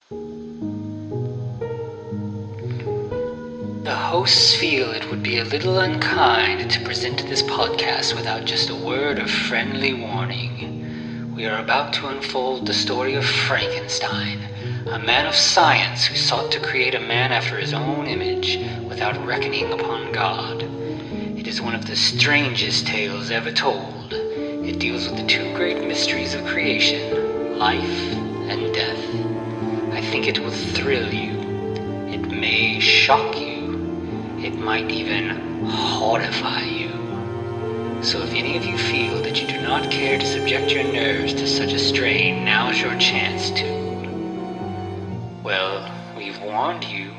The hosts feel it would be a little unkind to present this podcast without just a word of friendly warning. We are about to unfold the story of Frankenstein, a man of science who sought to create a man after his own image without reckoning upon God. It is one of the strangest tales ever told. It deals with the two great mysteries of creation, life and death. I think it will thrill you. It may shock you. It might even horrify you. So if any of you feel that you do not care to subject your nerves to such a strain, now's your chance to. Well, we've warned you.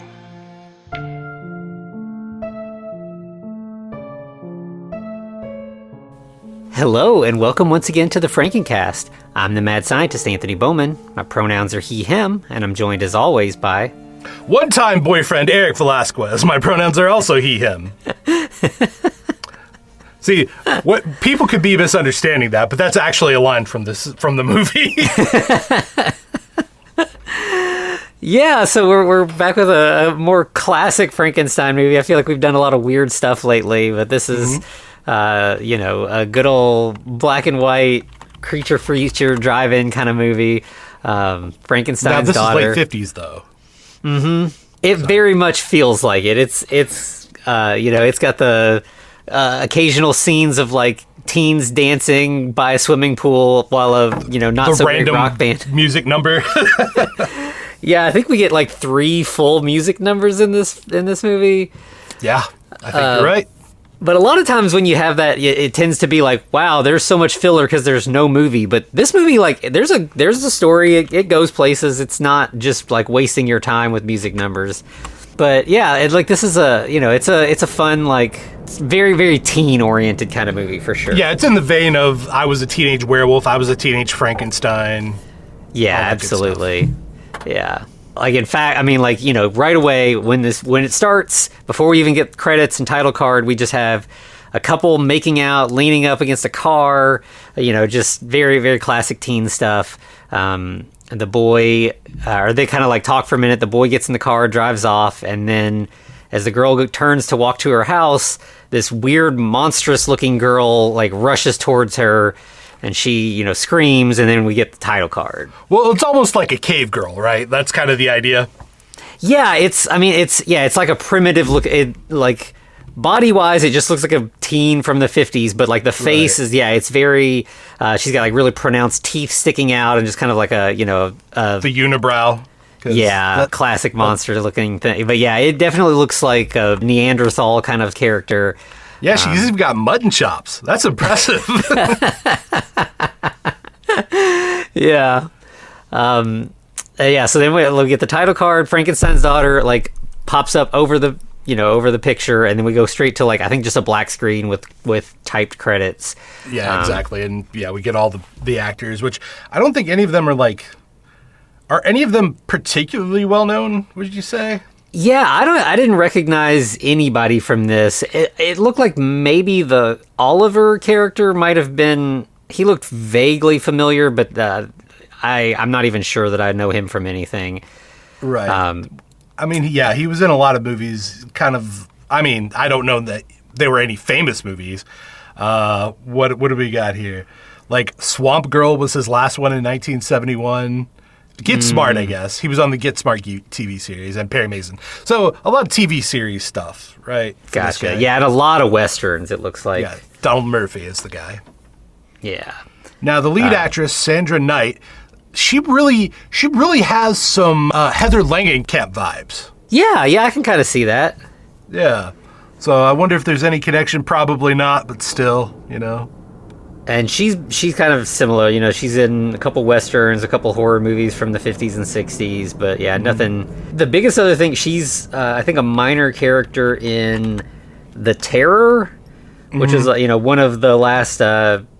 Hello, and welcome once again to the Frankencast. I'm the mad scientist, Anthony Bowman. My pronouns are he, him, and I'm joined as always by... One-time boyfriend Eric Velasquez. My pronouns are also he, him. See, what people could be misunderstanding that, but that's actually a line from the movie. Yeah, so we're back with a more classic Frankenstein movie. I feel like we've done a lot of weird stuff lately, but this is, a good old black and white creature feature drive-in kind of movie. Frankenstein's daughter. This is late 50s, though. Mm-hmm. It very much feels like it. It's got the occasional scenes of like teens dancing by a swimming pool while a not so great rock band music number. Yeah, I think we get like 3 full music numbers in this movie. Yeah, I think you're right. But a lot of times when you have that, it tends to be like, wow, there's so much filler because there's no movie. But this movie, like, there's a story. It goes places. It's not just like wasting your time with music numbers. But yeah, this is it's a fun, like, very, very teen oriented kind of movie for sure. Yeah, it's in the vein of I was a teenage werewolf, I was a teenage Frankenstein. Yeah, absolutely. Yeah. Like, in fact, I mean, like, right away when it starts, before we even get credits and title card, we just have a couple making out, leaning up against a car, just very, very classic teen stuff. The boy, or they kind of like talk for a minute. The boy gets in the car, drives off, and then as the girl turns to walk to her house, this weird, monstrous looking girl like rushes towards her. And she, screams, and then we get the title card. Well, it's almost like a cave girl, right? That's kind of the idea. Yeah, it's like a primitive look. Like, body-wise, it just looks like a teen from the 50s, but like the face is, it's very, she's got like really pronounced teeth sticking out and just kind of like a, the unibrow. Yeah, classic monster-looking thing. But yeah, it definitely looks like a Neanderthal kind of character. Yeah, she's even got mutton chops. That's impressive. Yeah. So then we get the title card. Frankenstein's daughter like pops up over the picture, and then we go straight to like I think just a black screen with typed credits. Yeah, exactly. And yeah, we get all the actors, which I don't think any of them are any of them particularly well known, would you say? Yeah, I didn't recognize anybody from this. It looked like maybe the Oliver character might have been. He looked vaguely familiar, but I'm not even sure that I know him from anything. Right. I mean, yeah, he was in a lot of movies. Kind of. I mean, I don't know that there were any famous movies. What do we got here? Like Swamp Girl was his last one in 1971. Get Smart, I guess. He was on the Get Smart TV series and Perry Mason. So a lot of TV series stuff, right? Gotcha. Yeah, and a lot of Westerns, it looks like. Yeah, Donald Murphy is the guy. Yeah. Now, the lead actress, Sandra Knight, she really has some Heather Langenkamp vibes. Yeah, I can kind of see that. Yeah. So I wonder if there's any connection. Probably not, but still, And she's kind of similar, she's in a couple Westerns, a couple horror movies from the 50s and 60s, but yeah, nothing. The biggest other thing, she's, I think, a minor character in The Terror, which is, one of the last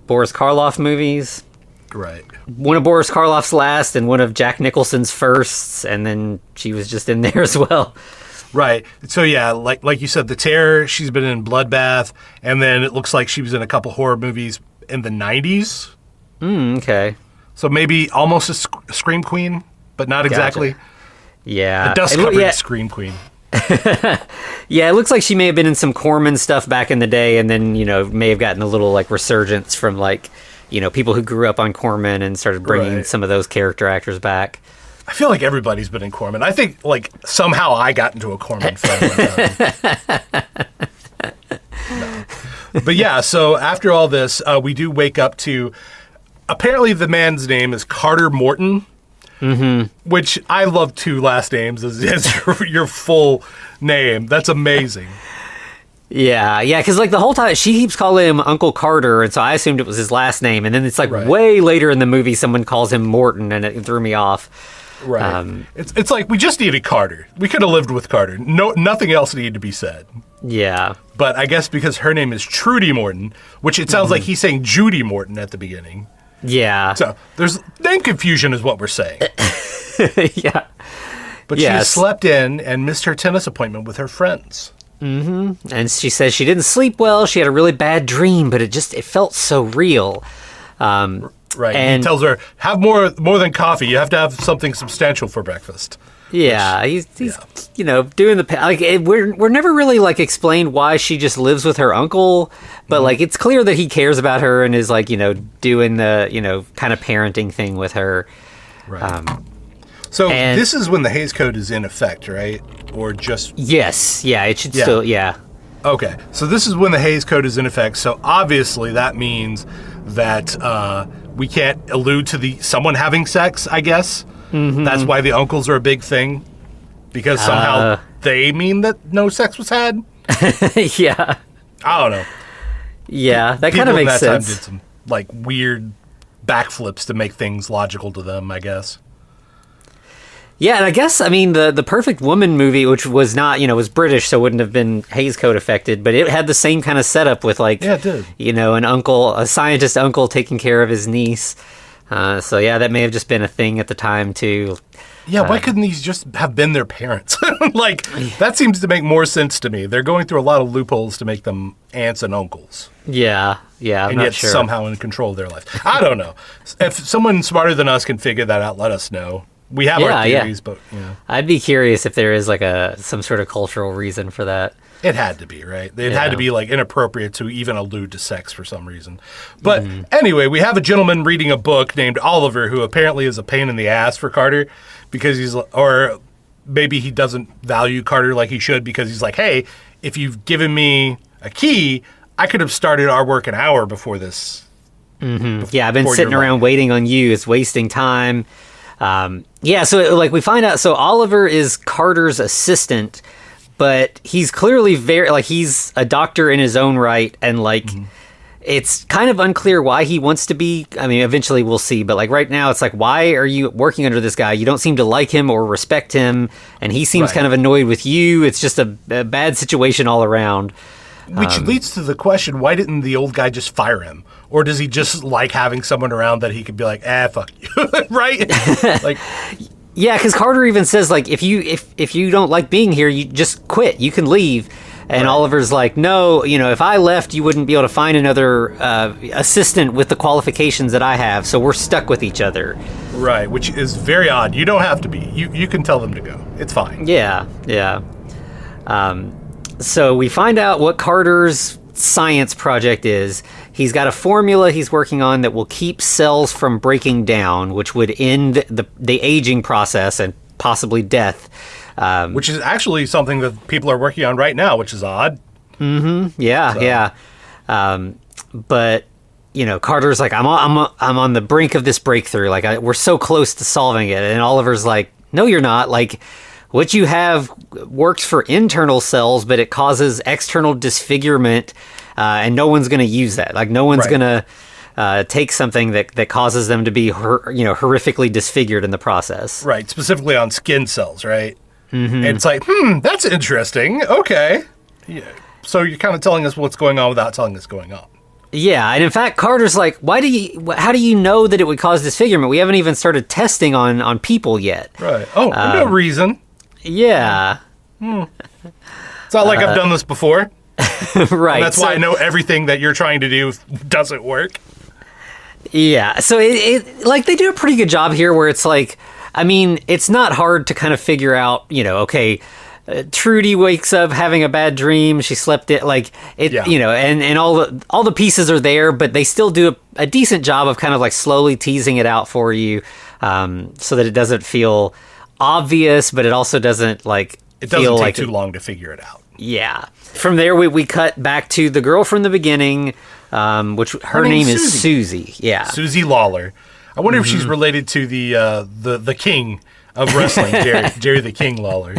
Boris Karloff movies. Right. One of Boris Karloff's last and one of Jack Nicholson's firsts, and then she was just in there as well. Right. So yeah, like you said, The Terror, she's been in Bloodbath, and then it looks like she was in a couple horror movies in the 90s. Okay. So maybe almost a scream queen, but not exactly. Gotcha. Yeah. A dust-covered scream queen. Yeah, it looks like she may have been in some Corman stuff back in the day, and then, may have gotten a little, like, resurgence from, like, people who grew up on Corman and started bringing some of those character actors back. I feel like everybody's been in Corman. I think, like, somehow I got into a Corman film. No. But yeah, so after all this, we do wake up to, apparently the man's name is Carter Morton. Mm-hmm. Which I love 2 last names as your full name. That's amazing. Yeah, because like the whole time she keeps calling him Uncle Carter, and so I assumed it was his last name, and then it's like way later in the movie someone calls him Morton, and it threw me off. Right. It's like we just needed Carter. We could have lived with Carter. No, nothing else needed to be said. Yeah. But I guess because her name is Trudy Morton, which it sounds like he's saying Judy Morton at the beginning. Yeah. So there's name confusion is what we're saying. Yeah. But she slept in and missed her tennis appointment with her friends. Mm-hmm. And she says she didn't sleep well. She had a really bad dream, but it felt so real. Right. And he tells her, have more than coffee. You have to have something substantial for breakfast. Yeah, he's doing the like. We're never really like explained why she just lives with her uncle, but like it's clear that he cares about her and is like doing the kind of parenting thing with her. Right. So this is when the Hays Code is in effect, right? Or just yes, yeah, it should still Okay, so this is when the Hays Code is in effect. So obviously that means that we can't allude to someone having sex, I guess. Mm-hmm. That's why the uncles are a big thing, because somehow they mean that no sex was had. Yeah, I don't know. Yeah, that kind of makes sense. Time did some like weird backflips to make things logical to them, I guess. Yeah, and I guess the Perfect Woman movie, which was not was British, so wouldn't have been Hays Code affected, but it had the same kind of setup with like it did. An uncle, a scientist uncle taking care of his niece. So yeah, that may have just been a thing at the time too. Yeah, why couldn't these just have been their parents? Like, that seems to make more sense to me. They're going through a lot of loopholes to make them aunts and uncles. Yeah, I'm and not yet sure. Somehow in control of their life. I don't know. If someone smarter than us can figure that out, let us know. We have our theories, but I'd be curious if there is like some sort of cultural reason for that. It had to be, right? It had to be like inappropriate to even allude to sex for some reason. But anyway, we have a gentleman reading a book named Oliver who apparently is a pain in the ass for Carter because or maybe he doesn't value Carter like he should because he's like, hey, if you've given me a key, I could have started our work an hour before this. Mm-hmm. I've been sitting around waiting on you. It's wasting time. So like we find out, so Oliver is Carter's assistant, but he's clearly he's a doctor in his own right, and like it's kind of unclear why he wants to be. I mean, eventually we'll see, but like right now it's like, why are you working under this guy? You don't seem to like him or respect him, and he seems kind of annoyed with you. It's just a bad situation all around. Which leads to the question, why didn't the old guy just fire him? Or does he just like having someone around that he could be like, fuck you, right? Like, yeah, because Carter even says, like, if you don't like being here, you just quit. You can leave. And Oliver's like, no, if I left, you wouldn't be able to find another assistant with the qualifications that I have, so we're stuck with each other. Right, which is very odd. You don't have to be. You can tell them to go. It's fine. Yeah. So we find out what Carter's science project is. He's got a formula he's working on that will keep cells from breaking down, which would end the aging process and possibly death. Which is actually something that people are working on right now, which is odd. Mm-hmm. Yeah. But Carter's like, I'm on the brink of this breakthrough. Like we're so close to solving it, and Oliver's like, no, you're not. Like, what you have works for internal cells, but it causes external disfigurement, and no one's going to use that. Like, no one's going to take something that causes them to be, horrifically disfigured in the process. Right, specifically on skin cells, right? Mm-hmm. And it's like, that's interesting. Okay. Yeah. So you're kind of telling us what's going on without telling us going on. Yeah, and in fact, Carter's like, how do you know that it would cause disfigurement? We haven't even started testing on people yet. Right. Oh, no reason. Yeah. It's not like I've done this before. Right. And that's why I know everything that you're trying to do doesn't work. Yeah. So it like they do a pretty good job here where it's like, I mean, it's not hard to kind of figure out, okay, Trudy wakes up having a bad dream. She slept it like it, and all the pieces are there, but they still do a decent job of kind of like slowly teasing it out for you, so that it doesn't feel obvious, but it also doesn't like it doesn't take too long to figure it out. Yeah. From there, we cut back to the girl from the beginning, which her name is Susie. Yeah, Susie Lawler. I wonder if she's related to the king of wrestling, Jerry the King Lawler,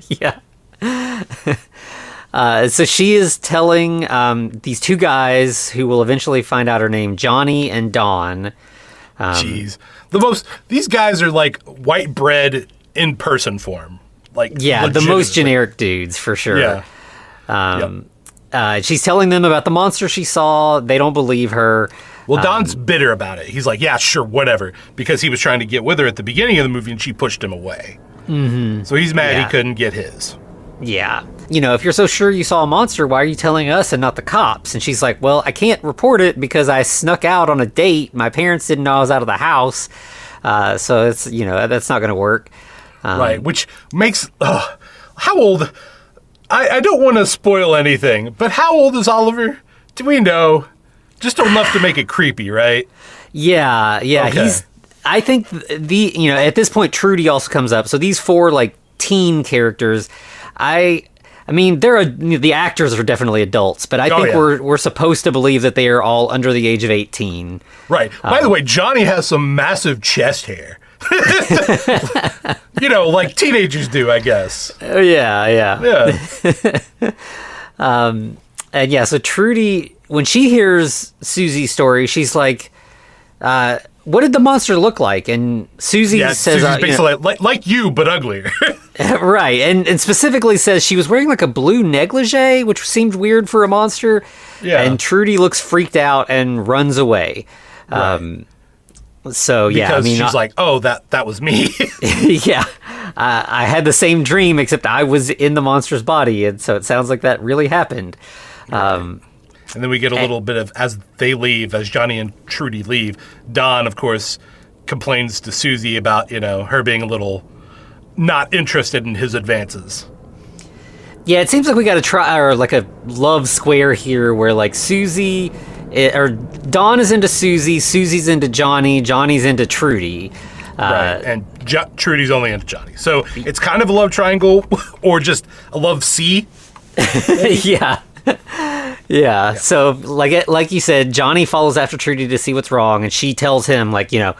Yeah. So she is telling these two guys who will eventually find out her name, Johnny and Don. Jeez. These guys are like white bread in person form. Like, the most generic dudes, for sure. Yeah. She's telling them about the monster she saw. They don't believe her. Well, Don's bitter about it. He's like, yeah, sure, whatever. Because he was trying to get with her at the beginning of the movie and she pushed him away. Mm-hmm. So he's mad he couldn't get his. Yeah. If you're so sure you saw a monster, why are you telling us and not the cops? And she's like, well, I can't report it because I snuck out on a date. My parents didn't know I was out of the house. So it's, that's not going to work. Right, which makes... how old... I don't want to spoil anything, but how old is Oliver? Do we know? Just enough to make it creepy, right? Yeah. Okay. I think at this point, Trudy also comes up. So these four like teen characters, I mean, the actors are definitely adults, but I think we're supposed to believe that they are all under the age of 18. Right. By the way, Johnny has some massive chest hair. Like teenagers do, I guess. Yeah. And so Trudy, when she hears Susie's story, she's like, what did the monster look like? And Susie says... Susie's basically like you, but uglier. Right, and specifically says she was wearing like a blue negligee, which seemed weird for a monster. Yeah. And Trudy looks freaked out and runs away. Right. Because she's like, oh, that was me. Yeah. I had the same dream, except I was in the monster's body, and so it sounds like that really happened. Right. And then we get a little bit of, as Johnny and Trudy leave, Don, of course, complains to Susie about, her being a little not interested in his advances. Yeah, it seems like we got to try, or like a love square here where like Susie... or Dawn is into Susie, Susie's into Johnny, Johnny's into Trudy. Right, and Trudy's only into Johnny. So it's kind of a love triangle, or just a love C. Yeah. So like you said, Johnny follows after Trudy to see what's wrong, and she tells him like, I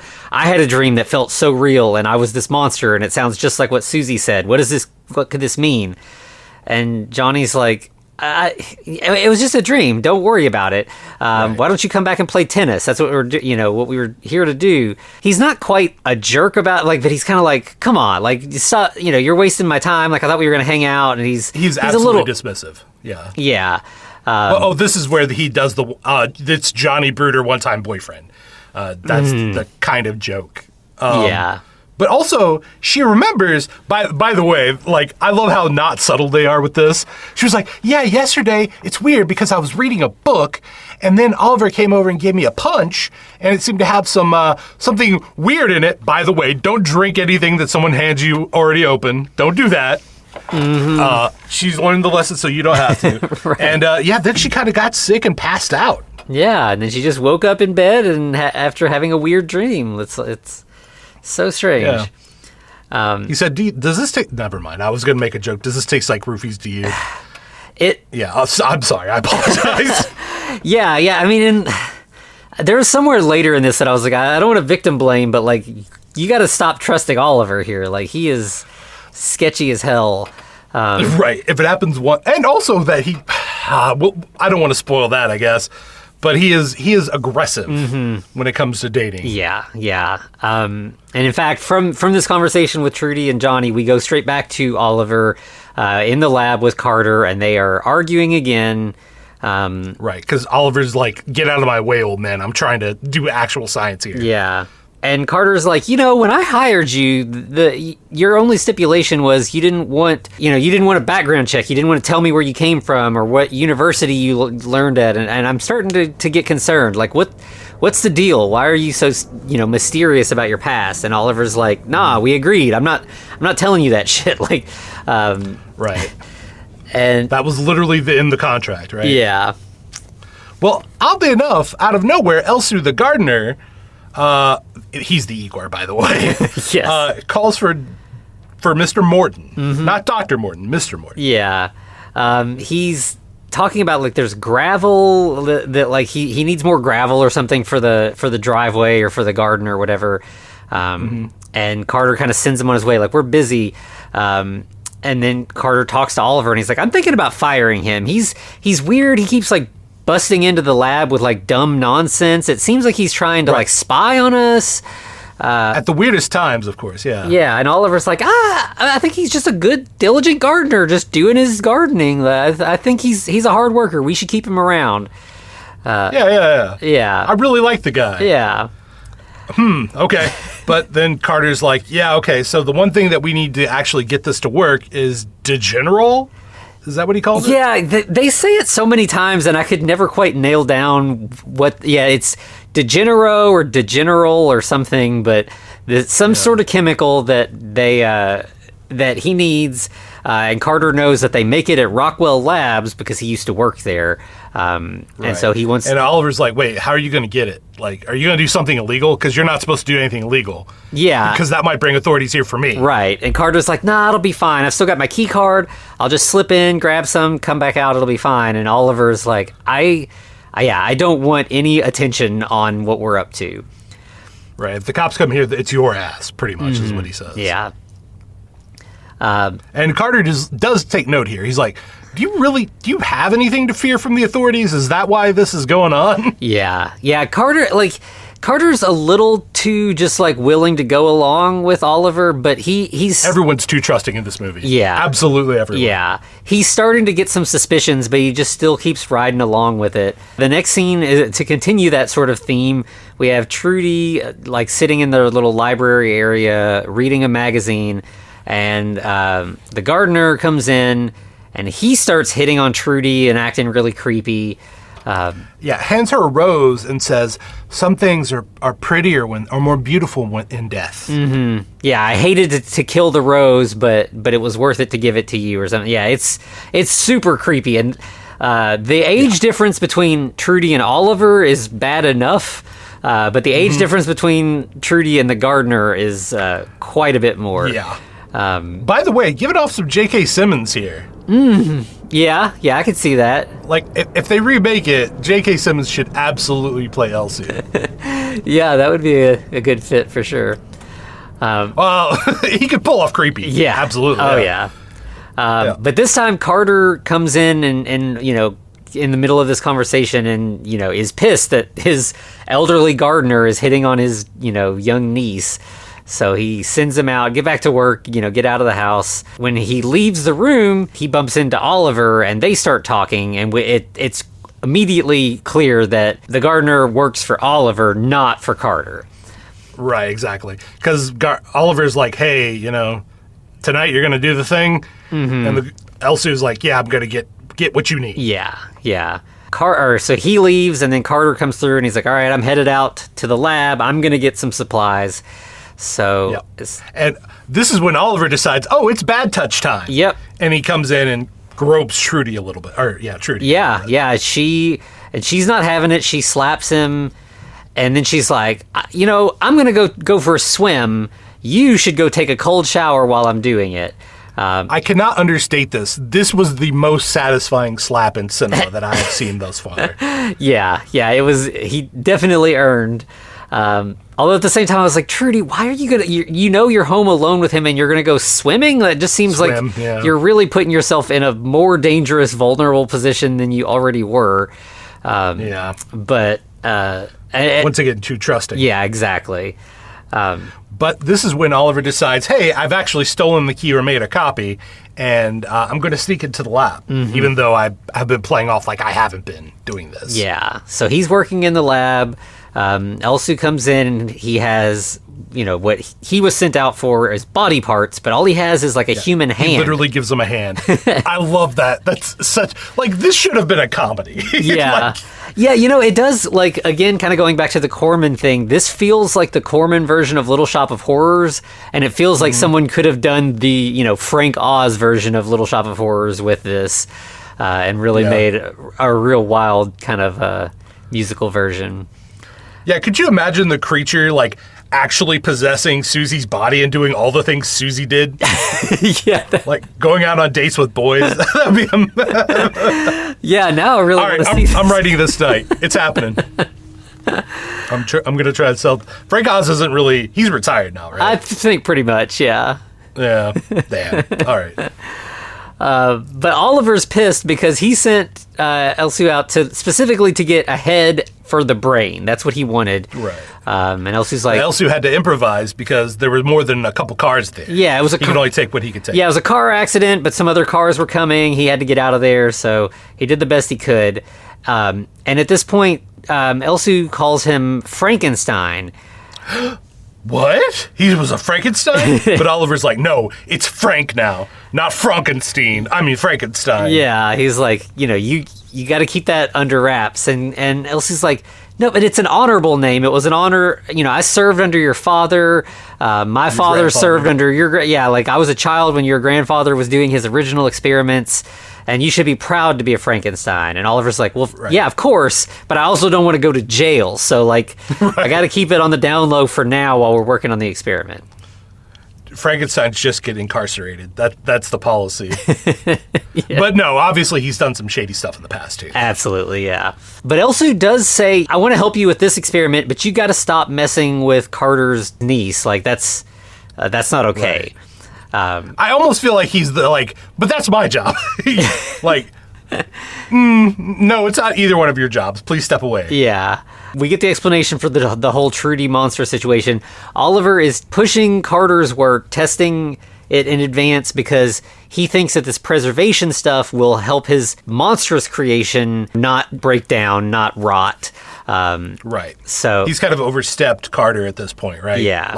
had a dream that felt so real, and I was this monster, and it sounds just like what Susie said. What could this mean? And Johnny's like, it was just a dream. Don't worry about it. Why don't you come back and play tennis? That's what what we were here to do. He's not quite a jerk about but he's kind of like, come on, like, stop, you're wasting my time. Like, I thought we were going to hang out, and he's absolutely a little dismissive. Yeah. Yeah. This is where he does it's Johnny Bruder one-time boyfriend. That's the kind of joke. Yeah. But also, she remembers, by the way, like, I love how not subtle they are with this. She was like, yeah, yesterday, it's weird because I was reading a book, and then Oliver came over and gave me a punch, and it seemed to have something weird in it. By the way, don't drink anything that someone hands you already open. Don't do that. Mm-hmm. She's learned the lesson, so you don't have to. Right. And, then she kind of got sick and passed out. Yeah, and then she just woke up in bed and after having a weird dream. It's so strange. Yeah. He said, does this taste... Never mind. I was going to make a joke. Does this taste like roofies to you? Yeah, I'm sorry. I apologize. Yeah. I mean, there was somewhere later in this that I was like, I don't want to victim blame, but, like, you got to stop trusting Oliver here. Like, he is sketchy as hell. Right. If it happens one... And also that he... I don't want to spoil that, I guess. But he is aggressive when it comes to dating. Yeah. And in fact, from this conversation with Trudy and Johnny, we go straight back to Oliver in the lab with Carter, and they are arguing again. Right, because Oliver's like, get out of my way, old man. I'm trying to do actual science here. Yeah. And Carter's like, when I hired you, your only stipulation was you didn't want a background check. You didn't want to tell me where you came from or what university you learned at. And I'm starting to get concerned. Like, what what's the deal? Why are you so, mysterious about your past? And Oliver's like, nah, we agreed. I'm not telling you that shit. Like, right. And that was literally in the contract, right? Yeah. Well, oddly enough, out of nowhere, Elsu the gardener, he's the Igor, by the way, yes. Calls for Mr. Morton. Not Dr. Morton, Mr. Morton. Yeah. He's talking about, like, there's gravel that like, he needs more gravel or something for the driveway or for the garden or whatever. And Carter kind of sends him on his way, like, we're busy. And then Carter talks to Oliver, and he's like, I'm thinking about firing him. He's weird. He keeps, like, busting into the lab with, like, dumb nonsense. It seems like he's trying to, like, spy on us. At the weirdest times, of course, yeah. Yeah, and Oliver's like, I think he's just a good, diligent gardener, just doing his gardening. I think he's a hard worker. We should keep him around. Yeah. I really like the guy. Yeah. Okay. But then Carter's like, yeah, okay, so the one thing that we need to actually get this to work is degenerol? Is that what he calls it? Yeah, they say it so many times, and I could never quite nail down what... Yeah, it's degenero or degeneral or something, but some sort of chemical that he needs, and Carter knows that they make it at Rockwell Labs because he used to work there. And so he wants... And Oliver's like, wait, how are you going to get it? Like, are you going to do something illegal? Because you're not supposed to do anything illegal. Yeah. Because that might bring authorities here for me. Right. And Carter's like, nah, it'll be fine. I've still got my key card. I'll just slip in, grab some, come back out. It'll be fine. And Oliver's like, I don't want any attention on what we're up to. Right. If the cops come here, it's your ass, pretty much, is what he says. Yeah. And Carter does take note here. He's like, do you have anything to fear from the authorities? Is that why this is going on? Yeah. Carter's a little too just, like, willing to go along with Oliver, but he's... Everyone's too trusting in this movie. Yeah. Absolutely everyone. Yeah. He's starting to get some suspicions, but he just still keeps riding along with it. The next scene, is to continue that sort of theme, we have Trudy, like, sitting in their little library area, reading a magazine, and the gardener comes in, and he starts hitting on Trudy and acting really creepy. Hands her a rose and says, some things are prettier or more beautiful in death. Mm-hmm. Yeah, I hated to kill the rose, but it was worth it to give it to you or something. Yeah, it's super creepy. And the age difference between Trudy and Oliver is bad enough, but the age difference between Trudy and the gardener is quite a bit more. Yeah. By the way, give it off some J.K. Simmons here. Yeah, I could see that. Like, if they remake it, J.K. Simmons should absolutely play Elsie. Yeah, that would be a good fit for sure. Well, he could pull off creepy. Yeah. Absolutely. Oh, yeah. But this time Carter comes in and, in the middle of this conversation and, is pissed that his elderly gardener is hitting on his, young niece. So he sends him out, get back to work, get out of the house. When he leaves the room, he bumps into Oliver and they start talking. And it's immediately clear that the gardener works for Oliver, not for Carter. Right, exactly. Because Oliver's like, hey, tonight you're going to do the thing. And Elsu's like, yeah, I'm going to get what you need. Yeah. So he leaves and then Carter comes through and he's like, all right, I'm headed out to the lab. I'm going to get some supplies. So, and this is when Oliver decides, oh, it's bad touch time. Yep. And he comes in and gropes Trudy a little bit. Trudy. Yeah. She's not having it. She slaps him, and then she's like, I'm gonna go for a swim. You should go take a cold shower while I'm doing it. I cannot understate this. This was the most satisfying slap in cinema that I have seen thus far. Yeah. It was. He definitely earned. Although at the same time, I was like, Trudy, why are you gonna? You're home alone with him, and you're gonna go swimming? That just seems you're really putting yourself in a more dangerous, vulnerable position than you already were. But once again, too trusting. Yeah, exactly. But this is when Oliver decides, hey, I've actually stolen the key or made a copy, and I'm going to sneak into the lab, even though I have been playing off like I haven't been doing this. Yeah. So he's working in the lab. Elsu comes in and he has, what he was sent out for is body parts, but all he has is like a human hand. He literally gives him a hand. I love that. That's such, this should have been a comedy. Yeah. Yeah, it does, again, kind of going back to the Corman thing, this feels like the Corman version of Little Shop of Horrors, and it feels like someone could have done the, Frank Oz version of Little Shop of Horrors with this, and really made a real wild kind of musical version. Yeah, could you imagine the creature, actually possessing Susie's body and doing all the things Susie did? Yeah. Going out on dates with boys. That'd be Yeah, now I really want to see I'm writing this tonight. It's happening. I'm going to try to sell... Frank Oz isn't really... He's retired now, right? I think pretty much, yeah. Yeah. Damn. All right. But Oliver's pissed because he sent Elsu out specifically to get a head for the brain. That's what he wanted. Right. And Elsu's like... Elsu had to improvise because there was more than a couple cars there. Yeah, it was he could only take what he could take. Yeah, it was a car accident, but some other cars were coming. He had to get out of there, so he did the best he could. And at this point, Elsu calls him Frankenstein. What? He was a Frankenstein? But Oliver's like, no, it's Frank now, not Frankenstein. I mean Frankenstein. Yeah, he's like, you got to keep that under wraps. And Elsie's like, no, but it's an honorable name. It was an honor. I served under your father. My father served under your... Yeah, I was a child when your grandfather was doing his original experiments, and you should be proud to be a Frankenstein. And Oliver's like, well, yeah, of course, but I also don't want to go to jail. So, I got to keep it on the down low for now while we're working on the experiment. Frankenstein's just get incarcerated. That's the policy. Yeah. But no, obviously he's done some shady stuff in the past too. Absolutely, yeah. But Elsu does say, I want to help you with this experiment, but you got to stop messing with Carter's niece. That's not okay. Right. I almost feel like he's but that's my job. No, it's not either one of your jobs. Please step away. Yeah. We get the explanation for the whole Trudy monster situation. Oliver is pushing Carter's work, testing it in advance because he thinks that this preservation stuff will help his monstrous creation not break down, not rot. Right. So he's kind of overstepped Carter at this point, right? Yeah.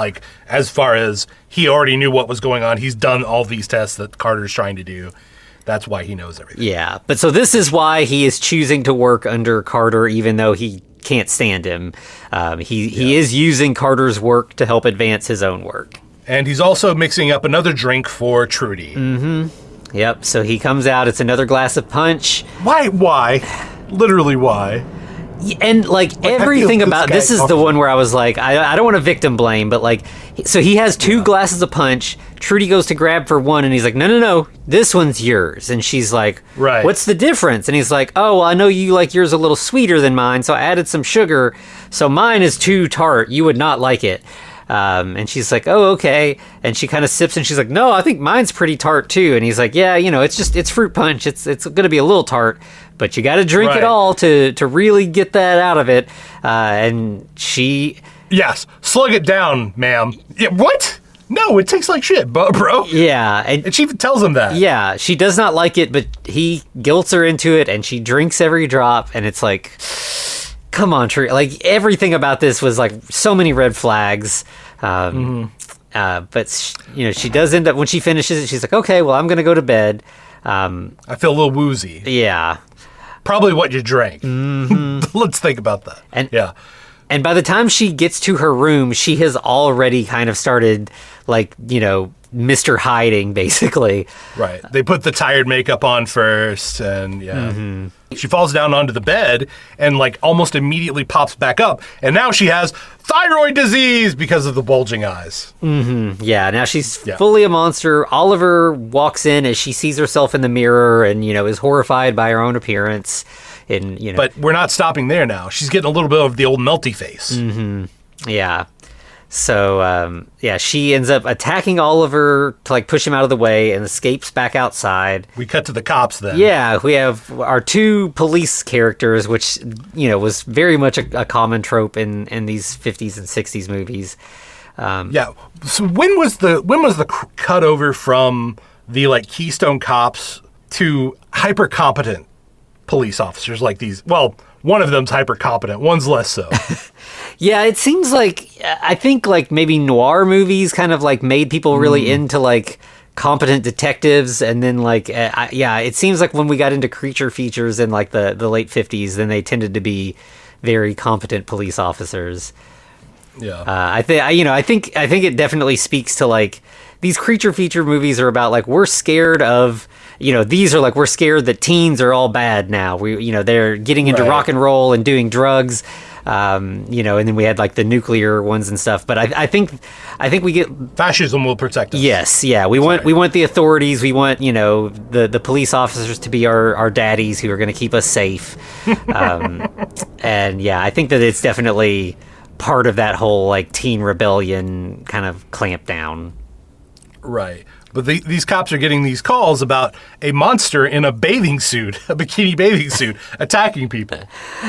As far as he already knew what was going on, he's done all these tests that Carter's trying to do. That's why he knows everything. Yeah. But so this is why he is choosing to work under Carter, even though he can't stand him. He is using Carter's work to help advance his own work. And he's also mixing up another drink for Trudy. Mm-hmm. Yep. So he comes out. It's another glass of punch. Why? Literally, why? And everything about this is the one where I was like, I don't want to victim blame, but so he has two glasses of punch. Trudy goes to grab for one, and he's like, no, this one's yours. And she's like, right, what's the difference? And he's like, oh, well, I know you like yours a little sweeter than mine, so I added some sugar. So mine is too tart. You would not like it. And she's like, oh, okay. And she kind of sips, and she's like, no, I think mine's pretty tart too. And he's like, yeah, it's fruit punch. It's going to be a little tart, but you got to drink it all to really get that out of it. And she... Yes, slug it down, ma'am. Yeah, what? No, it tastes like shit, bro. Yeah. And she even tells him that. Yeah, she does not like it, but he guilts her into it, and she drinks every drop, and it's like... Come on, Trudy. Everything about this was so many red flags. But she does end up, when she finishes it, she's like, okay, well, I'm going to go to bed. I feel a little woozy. Yeah. Probably what you drank. Mm-hmm. Let's think about that. Yeah. And by the time she gets to her room, she has already kind of started, Mr. Hiding, basically. Right. They put the tired makeup on first, and yeah. Mm-hmm. She falls down onto the bed and almost immediately pops back up, and now she has thyroid disease because of the bulging eyes. Mm-hmm. Yeah, now she's fully a monster. Oliver walks in as she sees herself in the mirror and, is horrified by her own appearance. And, But we're not stopping there now. She's getting a little bit of the old melty face. Mm-hmm. Yeah. So, she ends up attacking Oliver to, push him out of the way and escapes back outside. We cut to the cops then. Yeah, we have our two police characters, which, was very much a common trope in these 50s and 60s movies. Yeah. So when was the cut over from the, Keystone Cops to hyper-competent police officers like these. Well, one of them's hyper competent, one's less so. Yeah, it seems like, I think like maybe noir movies kind of like made people really into like competent detectives, and then like it seems like when we got into creature features in like the late 50s, then they tended to be very competent police officers. Yeah. I think it definitely speaks to like these creature feature movies are about like we're scared of, these are like we're scared that teens are all bad now. They're getting into rock and roll and doing drugs. And then we had like the nuclear ones and stuff. But I think we get fascism will protect us. Yes, yeah. We want the authorities. We want the police officers to be our daddies who are going to keep us safe. And yeah, I think that it's definitely part of that whole like teen rebellion kind of clamp down. Right. But these cops are getting these calls about a monster in a bathing suit, a bikini bathing suit, attacking people.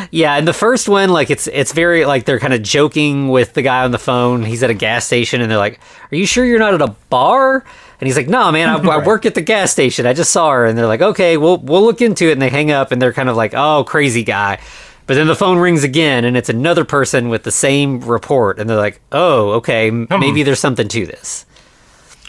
Yeah, and the first one, like it's very like they're kind of joking with the guy on the phone. He's at a gas station, and they're like, "Are you sure you're not at a bar?" And he's like, "No, man, I work at the gas station. I just saw her." And they're like, "Okay, we'll look into it." And they hang up, and they're kind of like, "Oh, crazy guy." But then the phone rings again, and it's another person with the same report, and they're like, "Oh, okay, maybe there's something to this."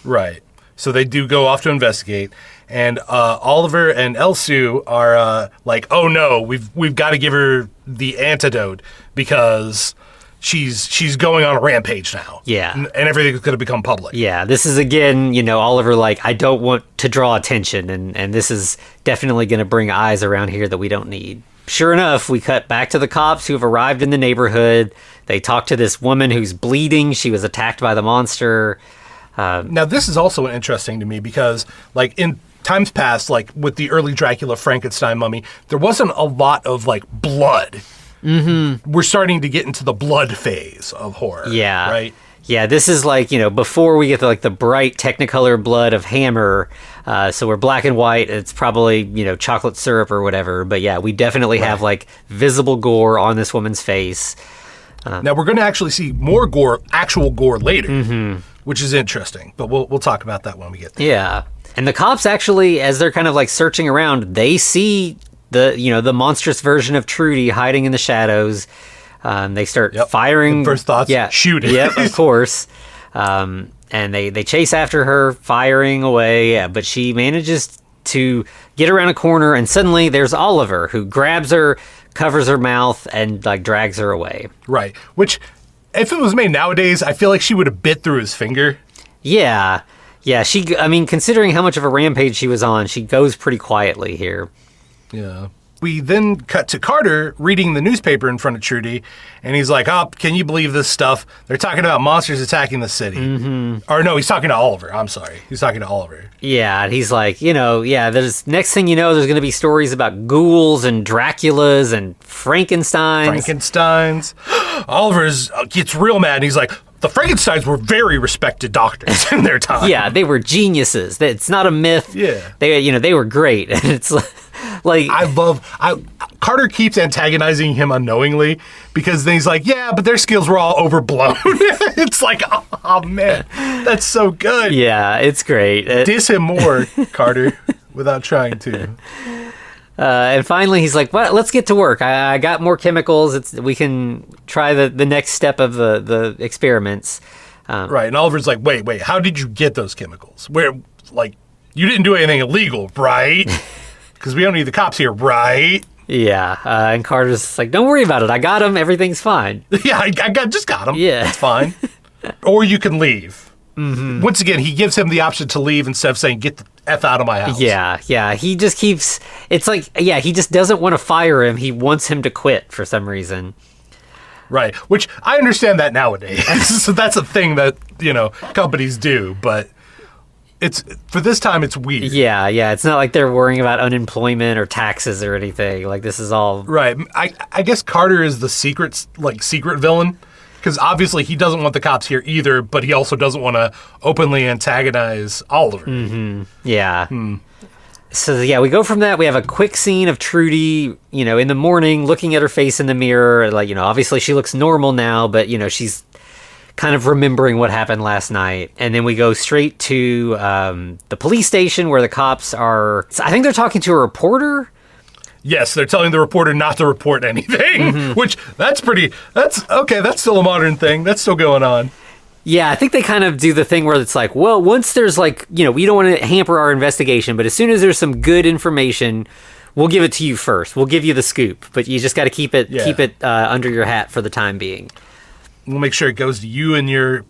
Right. So they do go off to investigate, and Oliver and Elsu are like, "Oh no, we've got to give her the antidote because she's going on a rampage now." Yeah, and everything's going to become public. Yeah, this is again, Oliver like, I don't want to draw attention, and this is definitely going to bring eyes around here that we don't need. Sure enough, we cut back to the cops who have arrived in the neighborhood. They talk to this woman who's bleeding. She was attacked by the monster. Now, this is also interesting to me because, like, in times past, like with the early Dracula, Frankenstein, Mummy, there wasn't a lot of, like, blood. Mm-hmm. We're starting to get into the blood phase of horror. Yeah. Right? Yeah, this is like, before we get to, like, the bright Technicolor blood of Hammer, so we're black and white. It's probably, chocolate syrup or whatever. But, yeah, we definitely have, like, visible gore on this woman's face. Now, we're going to actually see more gore, actual gore later, which is interesting. But we'll talk about that when we get there. Yeah. And the cops actually, as they're kind of like searching around, they see the monstrous version of Trudy hiding in the shadows. They start firing. And first thoughts, shoot it. Yep, of course. And they chase after her, firing away. Yeah, but she manages to get around a corner, and suddenly there's Oliver, who grabs her, covers her mouth, and like drags her away. Right. Which, if it was made nowadays, I feel like she would have bit through his finger. Yeah. Yeah, considering how much of a rampage she was on, she goes pretty quietly here. Yeah. We then cut to Carter reading the newspaper in front of Trudy, and he's like, "Oh, can you believe this stuff? They're talking about monsters attacking the city." Mm-hmm. Or no, he's talking to Oliver. I'm sorry. He's talking to Oliver. Yeah, and he's like, there's next thing you know, there's going to be stories about ghouls and Draculas and Frankensteins. Oliver gets real mad, and he's like, "The Frankensteins were very respected doctors in their time." Yeah, they were geniuses. It's not a myth. Yeah. They were great. And it's like Carter keeps antagonizing him unknowingly because then he's like, "Yeah, but their skills were all overblown." It's like, oh man, that's so good. Yeah, it's great. Diss him more, Carter, without trying to. And finally, he's like, "Well, let's get to work. I got more chemicals. We can try the next step of the experiments." Right, and Oliver's like, wait, how did you get those chemicals? Where, like, you didn't do anything illegal, right? Because we don't need the cops here, right? Yeah, and Carter's like, "Don't worry about it. I got them. Everything's fine." Yeah, I just got them. Yeah. It's fine. Or you can leave. Mm-hmm. Once again, he gives him the option to leave instead of saying, "Get the F out of my house." Yeah. He just keeps... It's like, he just doesn't want to fire him. He wants him to quit for some reason. Right, which I understand that nowadays. So that's a thing that, companies do, but... For this time, it's weird. Yeah. It's not like they're worrying about unemployment or taxes or anything. Like, this is all... Right. I guess Carter is the secret villain, because obviously he doesn't want the cops here either, but he also doesn't want to openly antagonize Oliver. Mm-hmm. Yeah. So, we go from that. We have a quick scene of Trudy, in the morning, looking at her face in the mirror. Like, obviously she looks normal now, but, she's kind of remembering what happened last night. And then we go straight to the police station where the cops are... I think they're talking to a reporter. Yes, they're telling the reporter not to report anything, which that's still a modern thing. That's still going on. Yeah, I think they kind of do the thing where it's like, well, once there's like, we don't want to hamper our investigation, but as soon as there's some good information, we'll give it to you first. We'll give you the scoop, but you just got to keep it under your hat for the time being. We'll make sure it goes to you and your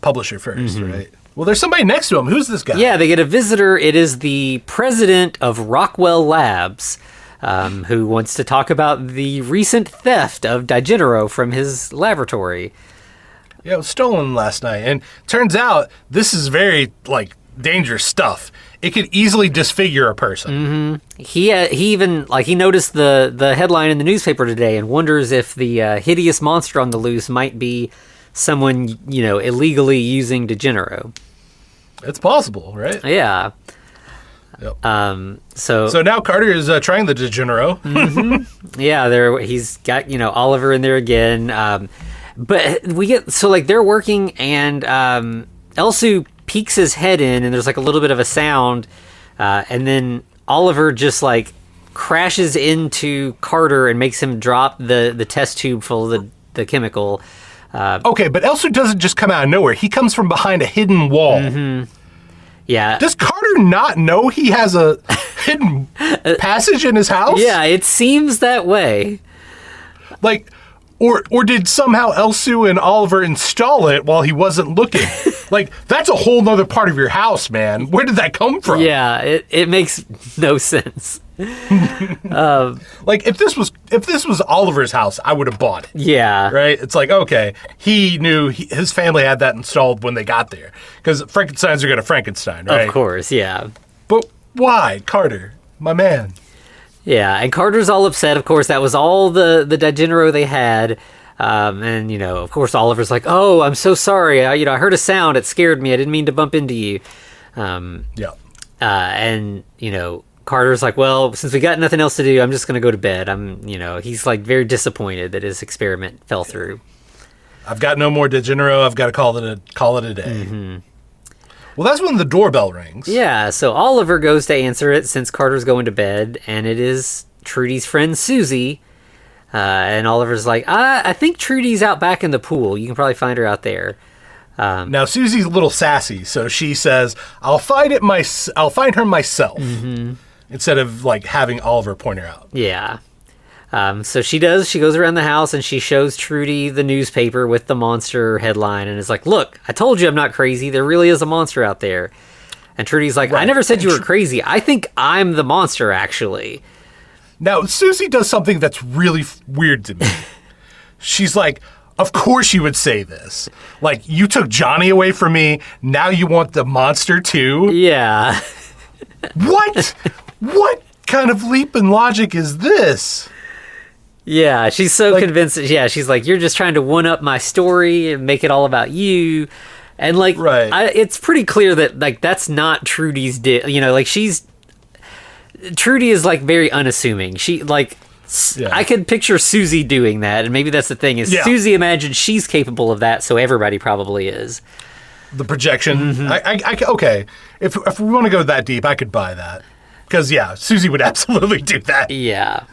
publisher first, right? Well, there's somebody next to him. Who's this guy? Yeah, they get a visitor. It is the president of Rockwell Labs, who wants to talk about the recent theft of Digenero from his laboratory. Yeah, it was stolen last night. And turns out this is very, dangerous stuff. It could easily disfigure a person. He even, he noticed the headline in the newspaper today and wonders if the hideous monster on the loose might be someone, illegally using Digenero. It's possible, right? Yeah. Yep. So now Carter is trying the Digenero. Yeah, he's got, Oliver in there again. But we get, they're working and Elsu peeks his head in and there's a little bit of a sound. And then Oliver just crashes into Carter and makes him drop the test tube full of the chemical. Okay, but Elsu doesn't just come out of nowhere. He comes from behind a hidden wall. Yeah. Does Carter not know he has a hidden passage in his house? Yeah, it seems that way. Or did somehow Elsu and Oliver install it while he wasn't looking? That's a whole nother part of your house, man. Where did that come from? Yeah, it makes no sense. If this was Oliver's house, I would have bought it. Yeah. Right? It's okay, he knew his family had that installed when they got there. Because Frankensteins are going to Frankenstein, right? Of course, yeah. But why, Carter, my man? Yeah, and Carter's all upset. Of course, that was all the Digenero they had. And, of course, Oliver's like, oh, I'm so sorry. I heard a sound. It scared me. I didn't mean to bump into you. Yeah. And, Carter's like, well, since we got nothing else to do, I'm just going to go to bed. He's very disappointed that his experiment fell through. I've got no more Digenero. I've got to call it a day. Well, that's when the doorbell rings. Yeah, so Oliver goes to answer it since Carter's going to bed, and it is Trudy's friend Susie. And Oliver's like, I think Trudy's out back in the pool. You can probably find her out there. Now, Susie's a little sassy, so she says, I'll find her myself. Instead of having Oliver point her out. Yeah. So she does. She goes around the house and she shows Trudy the newspaper with the monster headline and is like, look, I told you I'm not crazy. There really is a monster out there. And Trudy's like, right. I never said you were crazy. I think I'm the monster, actually. Now, Susie does something that's really weird to me. She's like, of course you would say this. You took Johnny away from me. Now you want the monster too? Yeah. What? What kind of leap in logic is this? Yeah, she's so convinced. Yeah, she's like, you're just trying to one-up my story and make it all about you. And, right. It's pretty clear that, that's not Trudy's Trudy is, very unassuming. She, I could picture Susie doing that, and maybe that's the thing, is Susie imagines she's capable of that, so everybody probably is. The projection. Okay. If we want to go that deep, I could buy that. Because, Susie would absolutely do that. Yeah.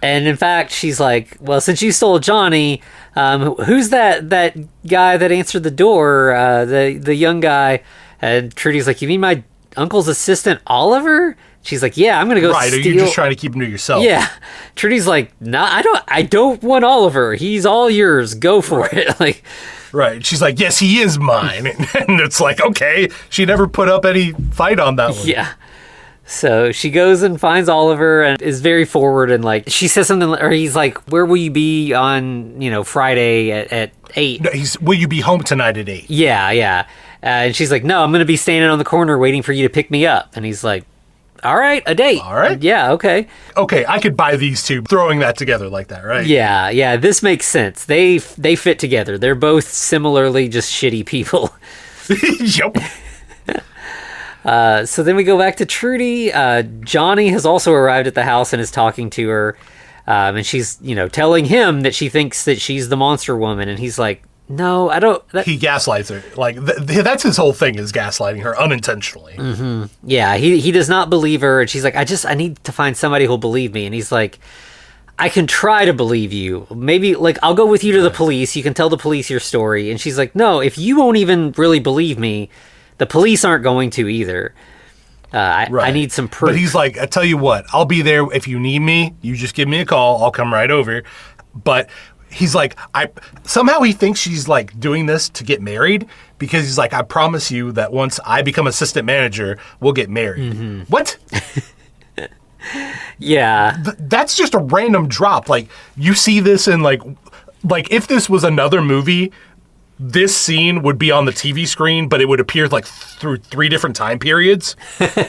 And in fact, she's like, well, since you stole Johnny, who's that guy that answered the door, the young guy? And Trudy's like, you mean my uncle's assistant, Oliver? She's like, yeah, I'm going to go steal... Right, are you just trying to keep him to yourself? Yeah. Trudy's like, nah, I don't want Oliver. He's all yours. Go for it. Right. She's like, yes, he is mine. And it's okay. She never put up any fight on that one. Yeah. So she goes and finds Oliver and is very forward and she says something, or he's like, where will you be on, Friday at 8? No, will you be home tonight at 8? Yeah. And she's like, no, I'm going to be standing on the corner waiting for you to pick me up. And he's like, all right, a date. All right. Yeah, okay. Okay, I could buy these two, throwing that together like that, right? Yeah, this makes sense. They fit together. They're both similarly just shitty people. Yep. So then we go back to Trudy. Johnny has also arrived at the house and is talking to her. And she's, telling him that she thinks that she's the monster woman. And he's like, No, I don't. He gaslights her. Like, that's his whole thing, is gaslighting her unintentionally. Mm-hmm. Yeah, he does not believe her, and she's like, I need to find somebody who'll believe me. And he's like, I can try to believe you. Maybe, like, I'll go with you to the police. You can tell the police your story. And she's like, no, if you won't even really believe me, the police aren't going to either. I need some proof. But he's like, I tell you what, I'll be there if you need me. You just give me a call. I'll come right over. But he's like, somehow he thinks she's like doing this to get married, because he's like, I promise you that once I become assistant manager, we'll get married. Mm-hmm. What? Yeah. That's just a random drop. Like, you see this in like if this was another movie, this scene would be on the TV screen, but it would appear like through 3 different time periods.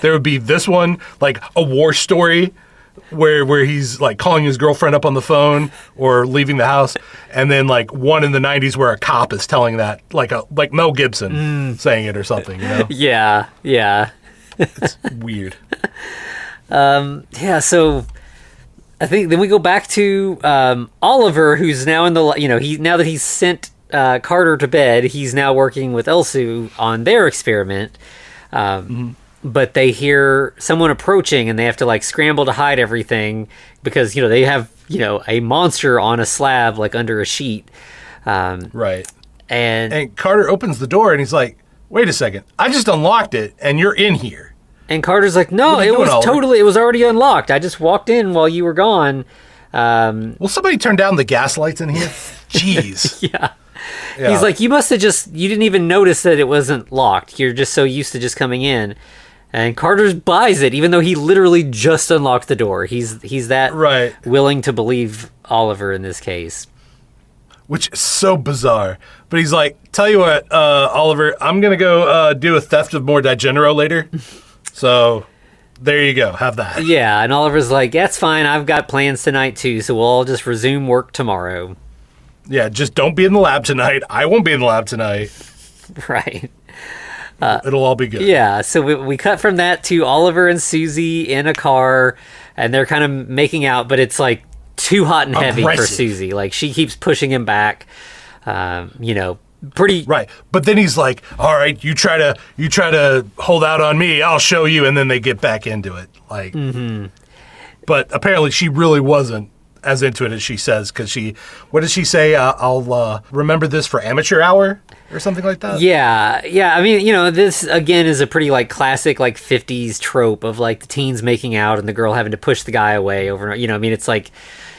There would be this one, like a war story where he's like calling his girlfriend up on the phone or leaving the house, and then like one in the 90s where a cop is telling that, like Mel Gibson saying it or something, you know? Yeah. It's weird. Yeah, so I think then we go back to Oliver, who's now in the, now that he's sent Carter to bed, he's now working with Elsu on their experiment. But they hear someone approaching, and they have to like scramble to hide everything because, they have, a monster on a slab, like under a sheet. Right. And Carter opens the door and he's like, wait a second, I just unlocked it and you're in here. And Carter's like, no, it was already unlocked. I just walked in while you were gone. Will somebody turn down the gas lights in here? Jeez. Yeah. He's like, you didn't even notice that it wasn't locked. You're just so used to just coming in. And Carter buys it, even though he literally just unlocked the door. He's that willing to believe Oliver in this case. Which is so bizarre. But he's like, tell you what, Oliver, I'm going to go do a theft of more Digenero later. So there you go. Have that. Yeah, and Oliver's like, that's fine. I've got plans tonight too, so we'll all just resume work tomorrow. Yeah, just don't be in the lab tonight. I won't be in the lab tonight. Right. It'll all be good. Yeah, so we cut from that to Oliver and Susie in a car, and they're kind of making out, but it's like too hot and heavy for Susie. Like, she keeps pushing him back. Pretty right. But then he's like, all right, you try to hold out on me, I'll show you. And then they get back into it. Like, But apparently she really wasn't as into it as she says, because what does she say? I'll remember this for amateur hour or something like that. Yeah. I mean, this again is a pretty like classic like 50s trope of like the teens making out and the girl having to push the guy away over. I mean, it's like,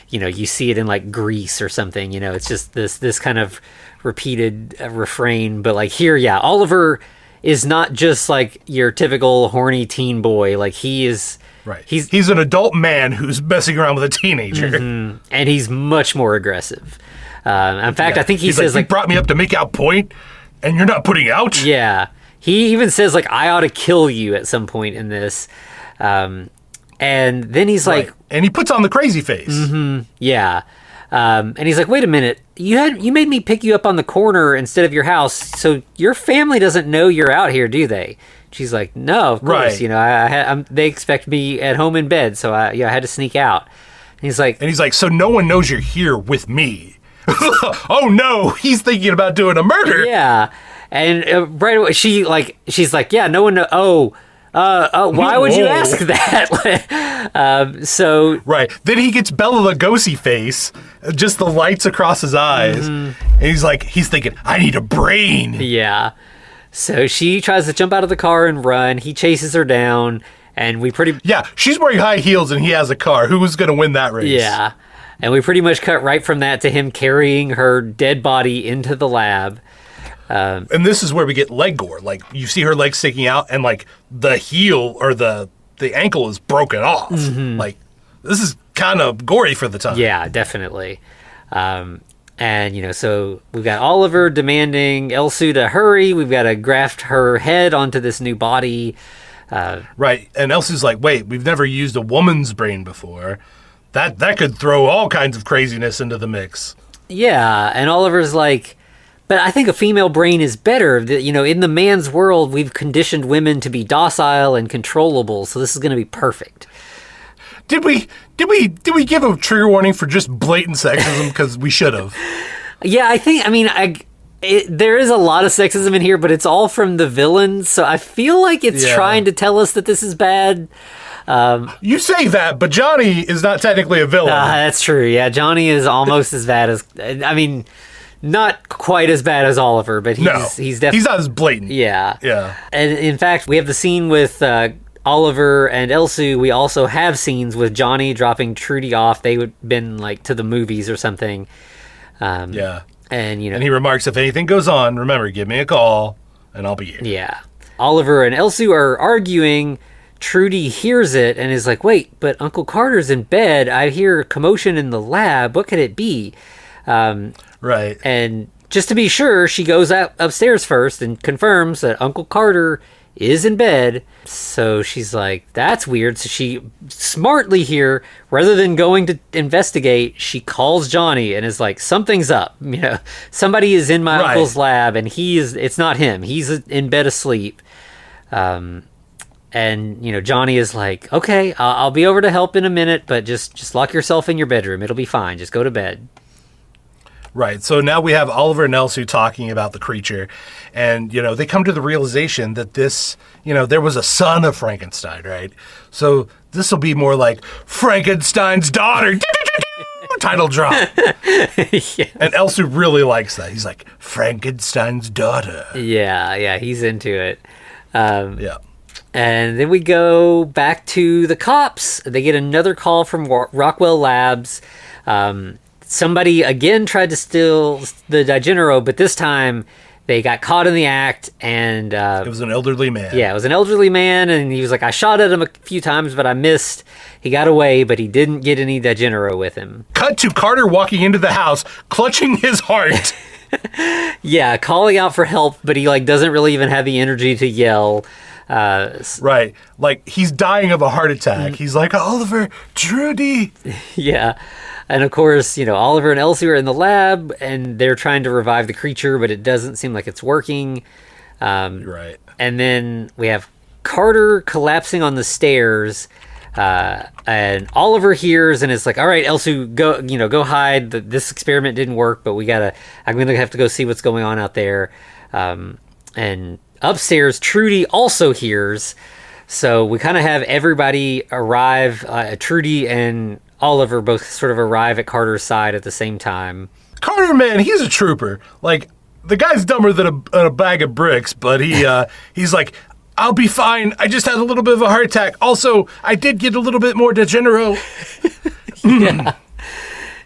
you see it in like Grease or something. It's just this kind of repeated refrain. But like here, Oliver is not just like your typical horny teen boy. Like he is. Right. He's an adult man who's messing around with a teenager. Mm-hmm. And he's much more aggressive. In fact, I think he says like, you brought me up to make out point and you're not putting out? Yeah. He even says like, I ought to kill you at some point in this. And then he's like... And he puts on the crazy face. Mm-hmm, yeah. And he's like, wait a minute. You made me pick you up on the corner instead of your house. So your family doesn't know you're out here, do they? She's like, no, of course. They expect me at home in bed, so I had to sneak out. And he's like, so no one knows you're here with me. Oh no, he's thinking about doing a murder. Yeah, and right away she's like, yeah, no one knows. Why would you ask that? So right, then he gets Bela Lugosi face, just the lights across his eyes, and he's thinking, I need a brain. Yeah. So she tries to jump out of the car and run. He chases her down, and she's wearing high heels and he has a car. Who was going to win that race? Yeah, and we pretty much cut right from that to him carrying her dead body into the lab. And this is where we get leg gore. Like, you see her leg sticking out, and like the heel or the ankle is broken off. Mm-hmm. Like, this is kind of gory for the time. Yeah, definitely. And, so we've got Oliver demanding Elsu to hurry. We've got to graft her head onto this new body. Right. And Elsu's like, wait, we've never used a woman's brain before. That could throw all kinds of craziness into the mix. Yeah. And Oliver's like, but I think a female brain is better. In the man's world, we've conditioned women to be docile and controllable. So this is going to be perfect. Did we give a trigger warning for just blatant sexism? Because we should have. Yeah, I think. I mean, there is a lot of sexism in here, but it's all from the villains, so I feel like it's trying to tell us that this is bad. You say that, but Johnny is not technically a villain. That's true. Yeah, Johnny is almost as bad as... I mean, not quite as bad as Oliver, but he's definitely... He's not as blatant. Yeah. Yeah. And in fact, we have the scene with Oliver and Elsu. We also have scenes with Johnny dropping Trudy off. They would been like to the movies or something. Yeah. And, you know... And he remarks, if anything goes on, remember, give me a call, and I'll be here. Yeah. Oliver and Elsu are arguing... Trudy hears it and is like, wait, but Uncle Carter's in bed. I hear commotion in the lab. What could it be? Right. And just to be sure, she goes upstairs first and confirms that Uncle Carter is in bed. So she's like, that's weird. So she smartly here, rather than going to investigate, she calls Johnny and is like, something's up. You know, somebody is in my uncle's lab and it's not him. He's in bed asleep. And, you know, Johnny is like, okay, I'll be over to help in a minute, but just lock yourself in your bedroom. It'll be fine. Just go to bed. Right. So now we have Oliver and Elsu talking about the creature. And, you know, they come to the realization that this, you know, there was a son of Frankenstein, right? So this will be more like Frankenstein's daughter. Title drop. Yes. And Elsu really likes that. He's like, Frankenstein's daughter. Yeah, he's into it. Yeah. And then we go back to the cops. They get another call from Rockwell Labs. Somebody again tried to steal the Digenero, but this time they got caught in the act. And it was an elderly man. Yeah, it was an elderly man, and he was like, I shot at him a few times, but I missed. He got away, but he didn't get any Digenero with him. Cut to Carter walking into the house, clutching his heart. Yeah, calling out for help, but he like doesn't really even have the energy to yell. Right. Like, he's dying of a heart attack. He's like, Oliver, Trudy. Yeah. And of course, you know, Oliver and Elsie are in the lab, and they're trying to revive the creature, but it doesn't seem like it's working. Right. And then we have Carter collapsing on the stairs, and Oliver hears and is like, all right, Elsie, go hide. This experiment didn't work, but I'm going to have to go see what's going on out there. And upstairs, Trudy also hears, so we kind of have everybody arrive. Trudy and Oliver both sort of arrive at Carter's side at the same time. Carter, man, he's a trooper. Like, the guy's dumber than a bag of bricks, but he's like, I'll be fine. I just had a little bit of a heart attack. Also, I did get a little bit more Digenero. Yeah.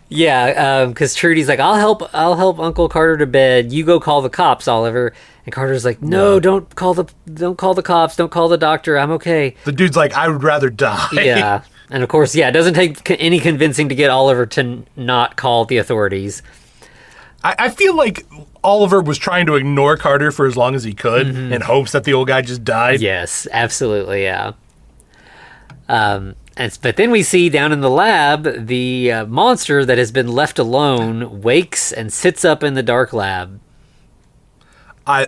Yeah, because Trudy's like, I'll help Uncle Carter to bed. You go call the cops, Oliver. And Carter's like, no, don't call the cops. Don't call the doctor. I'm okay. The dude's like, I would rather die. Yeah. And of course, it doesn't take any convincing to get Oliver to not call the authorities. I feel like Oliver was trying to ignore Carter for as long as he could in hopes that the old guy just died. Yes, absolutely, yeah. But then we see down in the lab, the monster that has been left alone wakes and sits up in the dark lab. I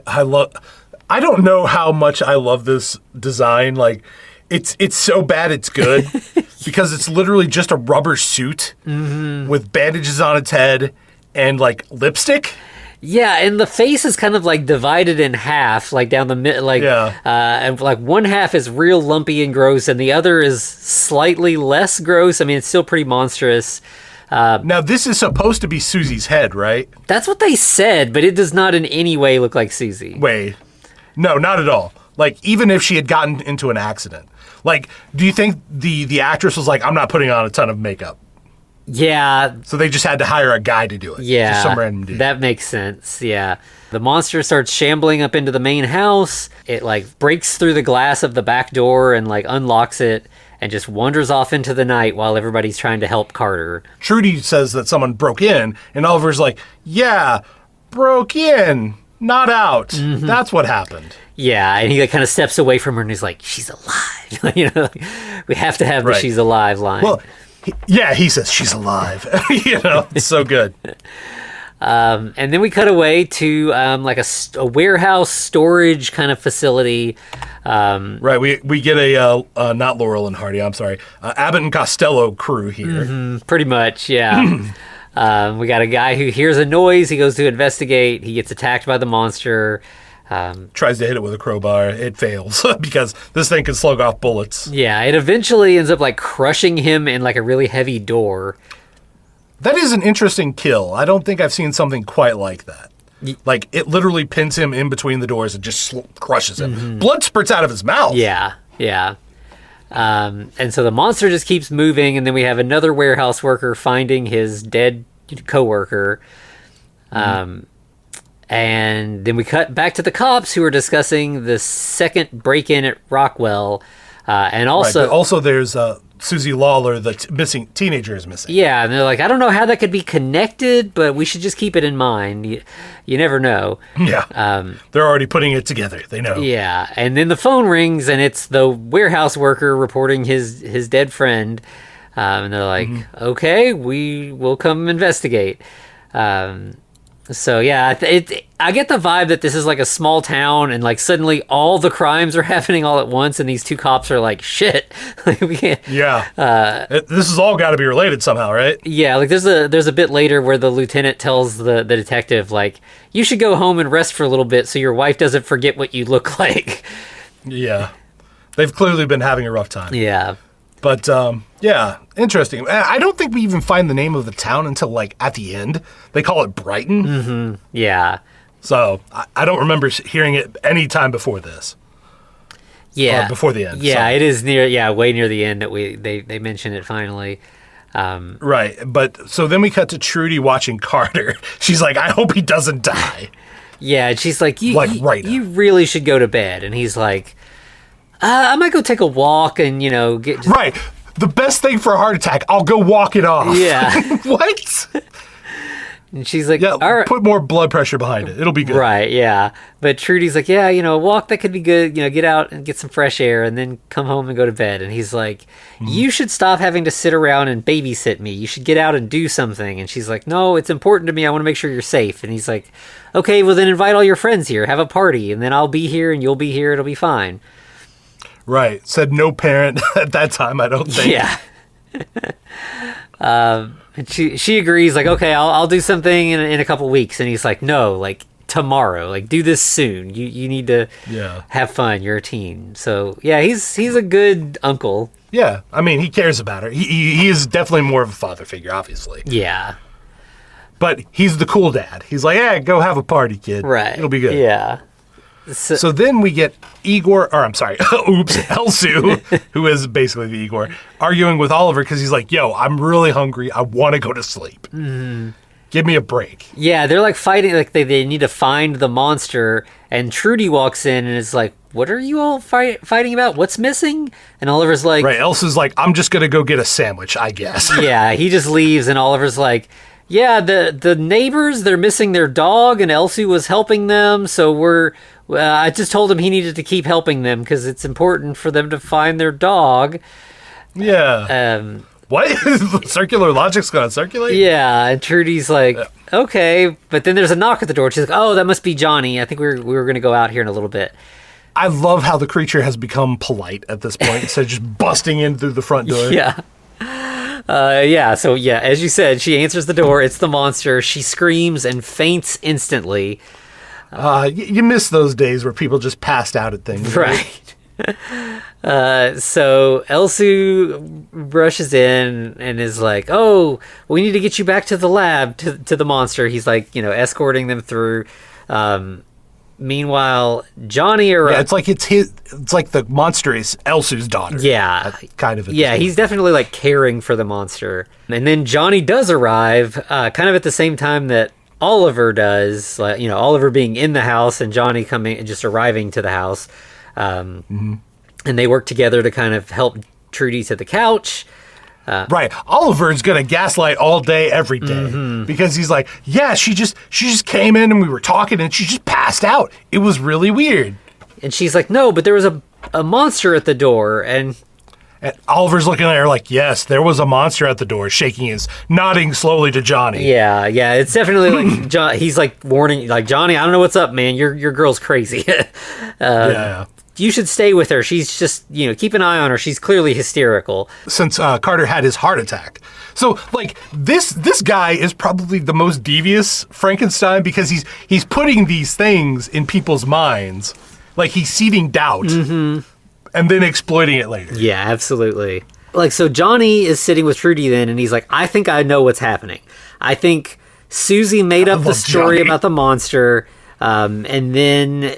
don't know how much I love this design. Like, it's so bad it's good because it's literally just a rubber suit with bandages on its head and like lipstick. Yeah, and the face is kind of like divided in half, like down the mid, like and like one half is real lumpy and gross, and the other is slightly less gross. I mean, it's still pretty monstrous. Now, this is supposed to be Susie's head, right? That's what they said, but it does not in any way look like Susie. Wait, no, not at all. Like, even if she had gotten into an accident, like, do you think the actress was like, I'm not putting on a ton of makeup? Yeah. So they just had to hire a guy to do it. Yeah. Just some random dude. That makes sense. Yeah. The monster starts shambling up into the main house. It like breaks through the glass of the back door and like unlocks it and just wanders off into the night while everybody's trying to help Carter. Trudy says that someone broke in, and Oliver's like, yeah, broke in, not out. That's what happened. Yeah, and he like kind of steps away from her and he's like, she's alive. You know, like, we have to have the she's alive line. Well, he says she's alive. You know, it's so good. And then we cut away to like a warehouse storage kind of facility. Right, we get a not Laurel and Hardy, I'm sorry, Abbott and Costello crew here. Pretty much, yeah. We got a guy who hears a noise. He goes to investigate. He gets attacked by the monster. Tries to hit it with a crowbar. It fails because this thing can slug off bullets. Yeah, it eventually ends up like crushing him in like a really heavy door. That is an interesting kill. I don't think I've seen something quite like that. Like, it literally pins him in between the doors and just crushes him. Mm-hmm. Blood spurts out of his mouth. Yeah. And so the monster just keeps moving, and then we have another warehouse worker finding his dead coworker. And then we cut back to the cops who are discussing the second break-in at Rockwell. And also... Right, but also there's Susie Lawler, the missing teenager, is missing. Yeah, and they're like, I don't know how that could be connected, but we should just keep it in mind. You never know. Yeah. They're already putting it together. They know. Yeah, and then the phone rings, and it's the warehouse worker reporting his dead friend. And they're like, okay, we will come investigate. So yeah, I get the vibe that this is like a small town, and like suddenly all the crimes are happening all at once, and these two cops are like, shit, like, we can't. Yeah, this has all got to be related somehow, right? Yeah, like there's a bit later where the lieutenant tells the detective, like, you should go home and rest for a little bit so your wife doesn't forget what you look like. Yeah, they've clearly been having a rough time. Yeah. But, yeah, interesting. I don't think we even find the name of the town until, like, at the end. They call it Brighton. Mm-hmm. Yeah. So, I don't remember hearing it any time before this. Yeah. Or before the end. Yeah, it is way near the end that they mention it finally. Right. But, so then we cut to Trudy watching Carter. She's like, I hope he doesn't die. Yeah, and she's like, you really should go to bed. And he's like... I might go take a walk and, get... Right. The best thing for a heart attack, I'll go walk it off. Yeah. What? And she's like, yeah, all right. Put more blood pressure behind it. It'll be good. Right, yeah. But Trudy's like, yeah, a walk, that could be good. Get out and get some fresh air and then come home and go to bed. And he's like, you should stop having to sit around and babysit me. You should get out and do something. And she's like, no, it's important to me. I want to make sure you're safe. And he's like, okay, well then invite all your friends here. Have a party. And then I'll be here and you'll be here. It'll be fine. Right. Said no parent at that time, I don't think. Yeah. And she agrees, like, okay, I'll do something in a couple weeks. And he's like, no, like, tomorrow. Like, do this soon. You need to have fun. You're a teen. So, yeah, he's a good uncle. Yeah. I mean, he cares about her. He is definitely more of a father figure, obviously. Yeah. But he's the cool dad. He's like, yeah, go have a party, kid. Right. It'll be good. Yeah. So then we get Elsu, who is basically the Igor, arguing with Oliver because he's like, yo, I'm really hungry. I want to go to sleep. Mm-hmm. Give me a break. Yeah, they're like fighting, like they need to find the monster, and Trudy walks in and is like, what are you all fighting about? What's missing? And Oliver's like... Right, Elsu's like, I'm just going to go get a sandwich, I guess. Yeah, he just leaves, and Oliver's like... Yeah, the neighbors, they're missing their dog, and Elsie was helping them, so I just told him he needed to keep helping them, because it's important for them to find their dog. Yeah. What? Circular logic's gonna circulate? Yeah, and Trudy's like, okay, but then there's a knock at the door. She's like, oh, that must be Johnny. I think we were going to go out here in a little bit. I love how the creature has become polite at this point, instead of just busting in through the front door. Yeah. So as you said, she answers the door. It's the monster. She screams and faints instantly. You miss those days where people just passed out at things. Right. So Elsu rushes in and is like, oh, we need to get you back to the lab, to the monster. He's like, escorting them through. Meanwhile, Johnny arrives. Yeah, it's like the monster is Elsu's daughter. Yeah. Kind of. Yeah, he's definitely like caring for the monster. And then Johnny does arrive, kind of at the same time that Oliver does, like, Oliver being in the house and Johnny coming and just arriving to the house. And they work together to kind of help Trudy to the couch. Right. Oliver's going to gaslight all day, every day. Because he's like, yeah, she just came in and we were talking and she just passed out. It was really weird. And she's like, no, but there was a monster at the door. And Oliver's looking at her like, yes, there was a monster at the door, nodding slowly to Johnny. Yeah. It's definitely like, he's like warning, like, Johnny, I don't know what's up, man. Your girl's crazy. Yeah. you should stay with her. She's just, keep an eye on her. She's clearly hysterical. Since Carter had his heart attack. So, like, this guy is probably the most devious Frankenstein because he's putting these things in people's minds. Like, he's seeding doubt and then exploiting it later. Yeah, absolutely. Like, so Johnny is sitting with Trudy then, and he's like, I think I know what's happening. I think Susie made up the story Johnny. about the monster, and then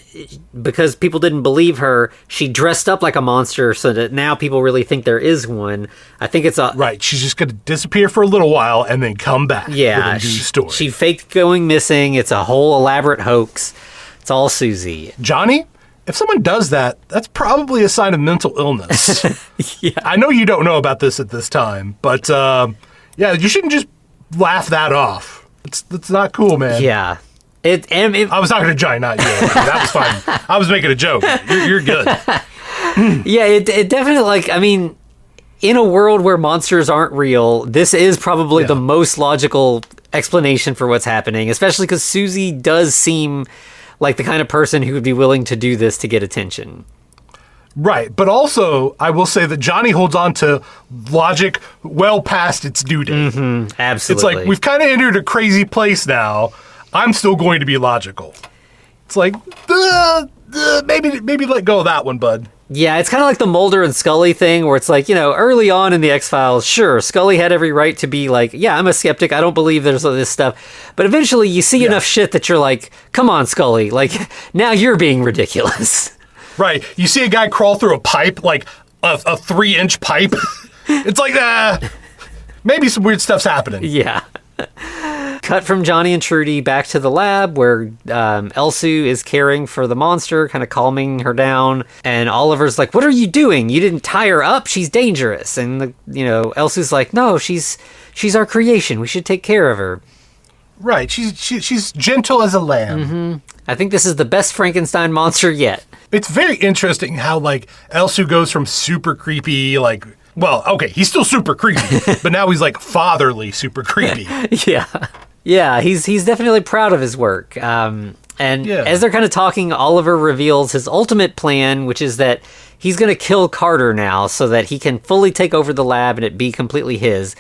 because people didn't believe her, she dressed up like a monster so that now people really think there is one. I think it's a... Right, she's just going to disappear for a little while and then come back with a new story. She faked going missing. It's a whole elaborate hoax. It's all Susie. Johnny? If someone does that, that's probably a sign of mental illness. Yeah. I know you don't know about this at this time, but you shouldn't just laugh that off. It's not cool, man. Yeah. I was talking to Johnny, not you. That was fine. I was making a joke. You're good. Yeah, it definitely, like, I mean, in a world where monsters aren't real, this is probably the most logical explanation for what's happening, especially because Susie does seem like the kind of person who would be willing to do this to get attention. Right, but also, I will say that Johnny holds on to logic well past its due date. Absolutely. It's like, we've kind of entered a crazy place now. I'm still going to be logical. It's like, maybe let go of that one, bud. Yeah, it's kind of like the Mulder and Scully thing where it's like, early on in the X-Files, sure, Scully had every right to be like, yeah, I'm a skeptic. I don't believe there's all this stuff. But eventually you see enough shit that you're like, come on, Scully. Like, now you're being ridiculous. Right. You see a guy crawl through a pipe, like a 3-inch pipe. It's like, maybe some weird stuff's happening. Yeah. Cut from Johnny and Trudy back to the lab where Elsu is caring for the monster, kind of calming her down. And Oliver's like, what are you doing? You didn't tie her up. She's dangerous. And, Elsu's like, no, she's our creation. We should take care of her. Right. She's gentle as a lamb. I think this is the best Frankenstein monster yet. It's very interesting how, like, Elsu goes from super creepy, like... Well, okay, he's still super creepy, but now he's, like, fatherly super creepy. Yeah, he's definitely proud of his work. And as they're kind of talking, Oliver reveals his ultimate plan, which is that he's going to kill Carter now so that he can fully take over the lab and it be completely his.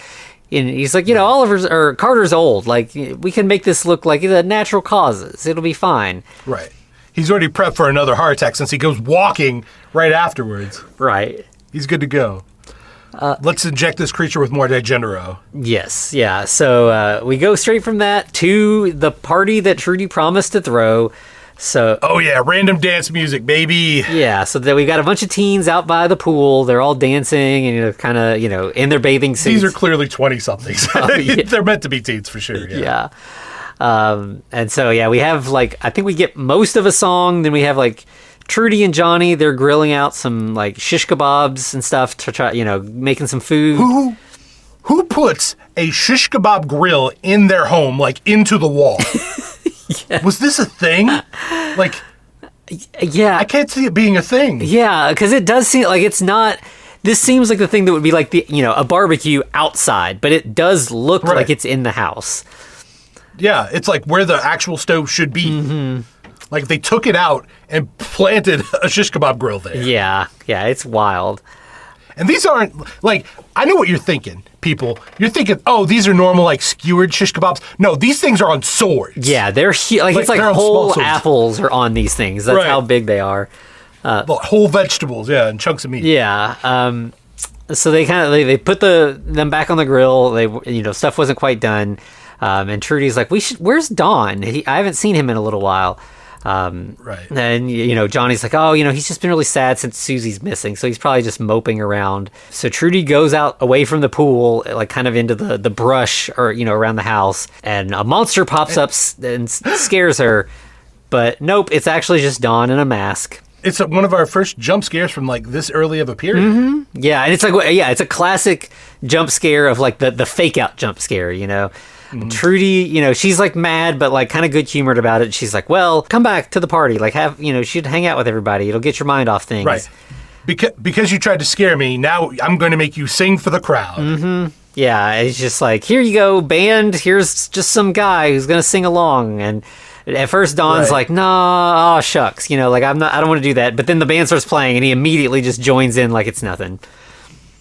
And he's like, Carter's old. Like, we can make this look like the natural causes. It'll be fine. Right. He's already prepped for another heart attack since he goes walking right afterwards. Right. He's good to go. Let's inject this creature with more Digenero. Yes, yeah. So we go straight from that to the party that Trudy promised to throw. So, oh yeah, random dance music, baby. Yeah, so that we got a bunch of teens out by the pool. They're all dancing and kind of in their bathing suits. These are clearly 20-somethings. Oh, yeah. They're meant to be teens for sure. Yeah. And so we have I think we get most of a song. Then we have Trudy and Johnny. They're grilling out some shish kebabs and stuff to try, making some food. Who puts a shish kebab grill in their home, into the wall? Yeah. Was this a thing? Yeah. I can't see it being a thing. Yeah, because it does seem like it's not... This seems like the thing that would be a barbecue outside, but it does look like it's in the house. Yeah, it's where the actual stove should be. Mm-hmm. They took it out and planted a shish kebab grill there. Yeah, it's wild. And these aren't, I know what you're thinking, people. You're thinking, oh, these are normal, skewered shish kebabs. No, these things are on swords. Yeah, they're huge. It's whole apples are on these things. That's how big they are. Whole vegetables, and chunks of meat. Yeah. So they they put them back on the grill. They, stuff wasn't quite done. And Trudy's like, where's Don? I haven't seen him in a little while. Right. And, Johnny's like, oh, he's just been really sad since Susie's missing. So he's probably just moping around. So Trudy goes out away from the pool, kind of into the brush or, around the house. And a monster pops up and scares her. But nope, it's actually just Don in a mask. It's one of our first jump scares from this early of a period. Mm-hmm. Yeah. And it's it's a classic jump scare of the fake out jump scare, Mm-hmm. Trudy, she's mad, but kind of good humored about it. She's like, well, come back to the party. Should hang out with everybody. It'll get your mind off things. Right. Because you tried to scare me, now I'm going to make you sing for the crowd. Mm-hmm. Yeah. It's just here you go, band. Here's just some guy who's going to sing along. And At first, Don's Right. like, "Nah, oh shucks," I don't want to do that. But then the band starts playing, and he immediately just joins in like it's nothing.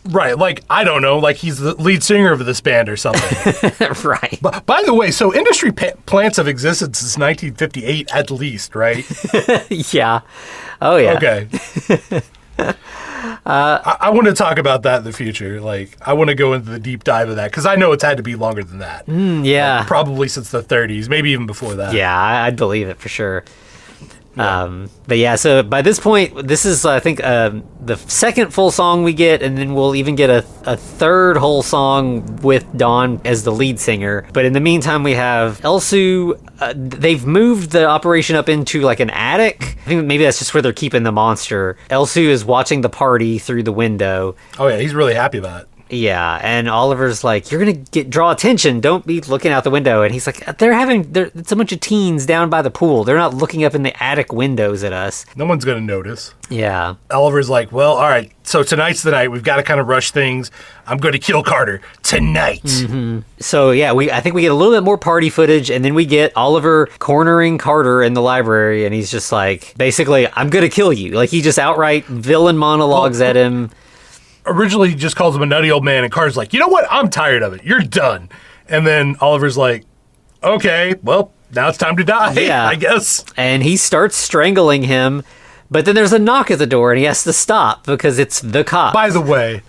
Right, like, I don't know, like he's the lead singer of this band or something. Right. But by the way, so industry plants have existed since 1958 at least, right? Yeah. Oh yeah. Okay. I want to talk about that in the future. Like, I want to go into the deep dive of that because I know it's had to be longer than that. Yeah. Probably since the 30s, maybe even before that. Yeah, I'd believe it for sure. But yeah, so by this point, this is, I think, the second full song we get, and then we'll even get a third whole song with Don as the lead singer. But in the meantime, we have Elsu. They've moved the operation up into like an attic. I think maybe that's just where they're keeping the monster. Elsu is watching the party through the window. Oh yeah, he's really happy about it. Yeah, and Oliver's like, "You're gonna draw attention. Don't be looking out the window." And he's like, "It's a bunch of teens down by the pool. They're not looking up in the attic windows at us." No one's going to notice. Yeah. Oliver's like, well, all right, so tonight's the night. We've got to kind of rush things. I'm going to kill Carter tonight. Mm-hmm. So yeah, I think we get a little bit more party footage, and then we get Oliver cornering Carter in the library, and he's just like, basically, "I'm going to kill you." Like, he just outright villain monologues at him. Originally, he just calls him a nutty old man, and Carter's like, you know what? I'm tired of it. You're done. And then Oliver's like, okay, well, now it's time to die, Yeah. I guess. And he starts strangling him, but then there's a knock at the door, and he has to stop because it's the cop. By the way,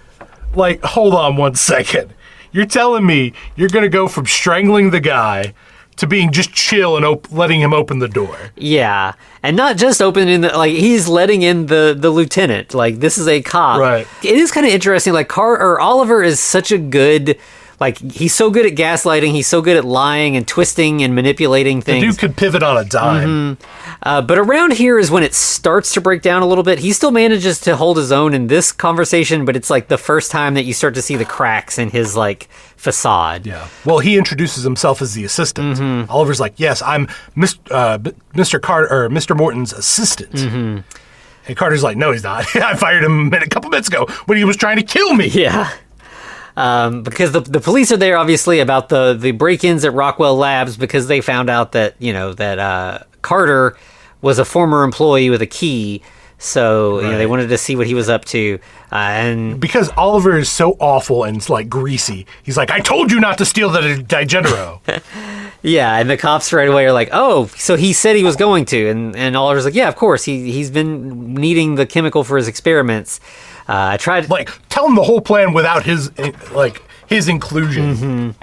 like, hold on one second. You're telling me you're going to go from strangling the guy to being just chill and letting him open the door. Yeah, and not just opening he's letting in the lieutenant. Like, this is a cop. Right. It is kind of interesting. Like, Oliver is such a good. Like, he's so good at gaslighting. He's so good at lying and twisting and manipulating things. The dude could pivot on a dime. But around here is when it starts to break down a little bit. He still manages to hold his own in this conversation, but it's like the first time that you start to see the cracks in his like facade. Yeah. Well, he introduces himself as the assistant. Oliver's like, yes, I'm Mr. Carter or Mr. Morton's assistant. And Carter's like, no, he's not. I fired him a couple minutes ago when he was trying to kill me. Yeah. Because the police are there, obviously, about the break-ins at Rockwell Labs because they found out that, that Carter was a former employee with a key. So, they wanted to see what he was up to. And because Oliver is so awful and like greasy, he's like, I told you not to steal the Digenero. yeah, and the cops right away are like, oh, so he said he was going to. And Oliver's like, yeah, of course. He's been needing the chemical for his experiments. I tried... Like, tell him the whole plan without his inclusion.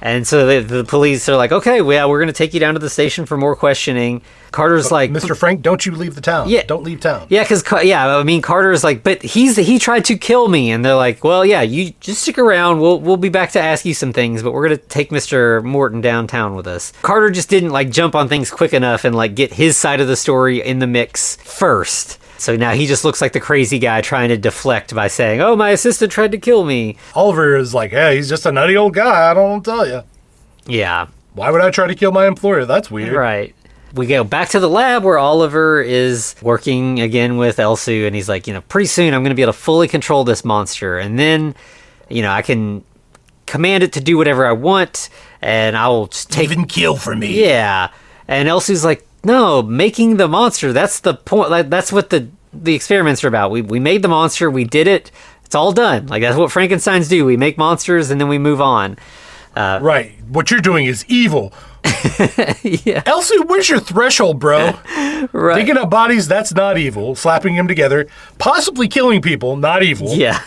And so the police are like, okay, well, we're going to take you down to the station for more questioning. Carter's like... Mr. Frank, don't you leave the town. Yeah. Don't leave town. Yeah, because, Carter's like, but he tried to kill me. And they're like, well, yeah, you just stick around. We'll be back to ask you some things, but we're going to take Mr. Morton downtown with us. Carter just didn't, jump on things quick enough and, get his side of the story in the mix first. So now he just looks like the crazy guy trying to deflect by saying, oh, my assistant tried to kill me. Oliver is like, hey, he's just a nutty old guy. I don't tell you. Yeah. Why would I try to kill my employer? That's weird. Right. We go back to the lab where Oliver is working again with Elsu, and he's like, pretty soon I'm going to be able to fully control this monster. And then, I can command it to do whatever I want, and I will just take... Even kill for me. Yeah. And Elsu's like, no, making the monster, that's the point. That's what the experiments are about. We made the monster, we did it, it's all done. That's what Frankensteins do. We make monsters and then we move on. Right. What you're doing is evil. Yeah. Elsie, where's your threshold, bro? Right. Digging up bodies, that's not evil. Slapping them together, possibly killing people, not evil. Yeah.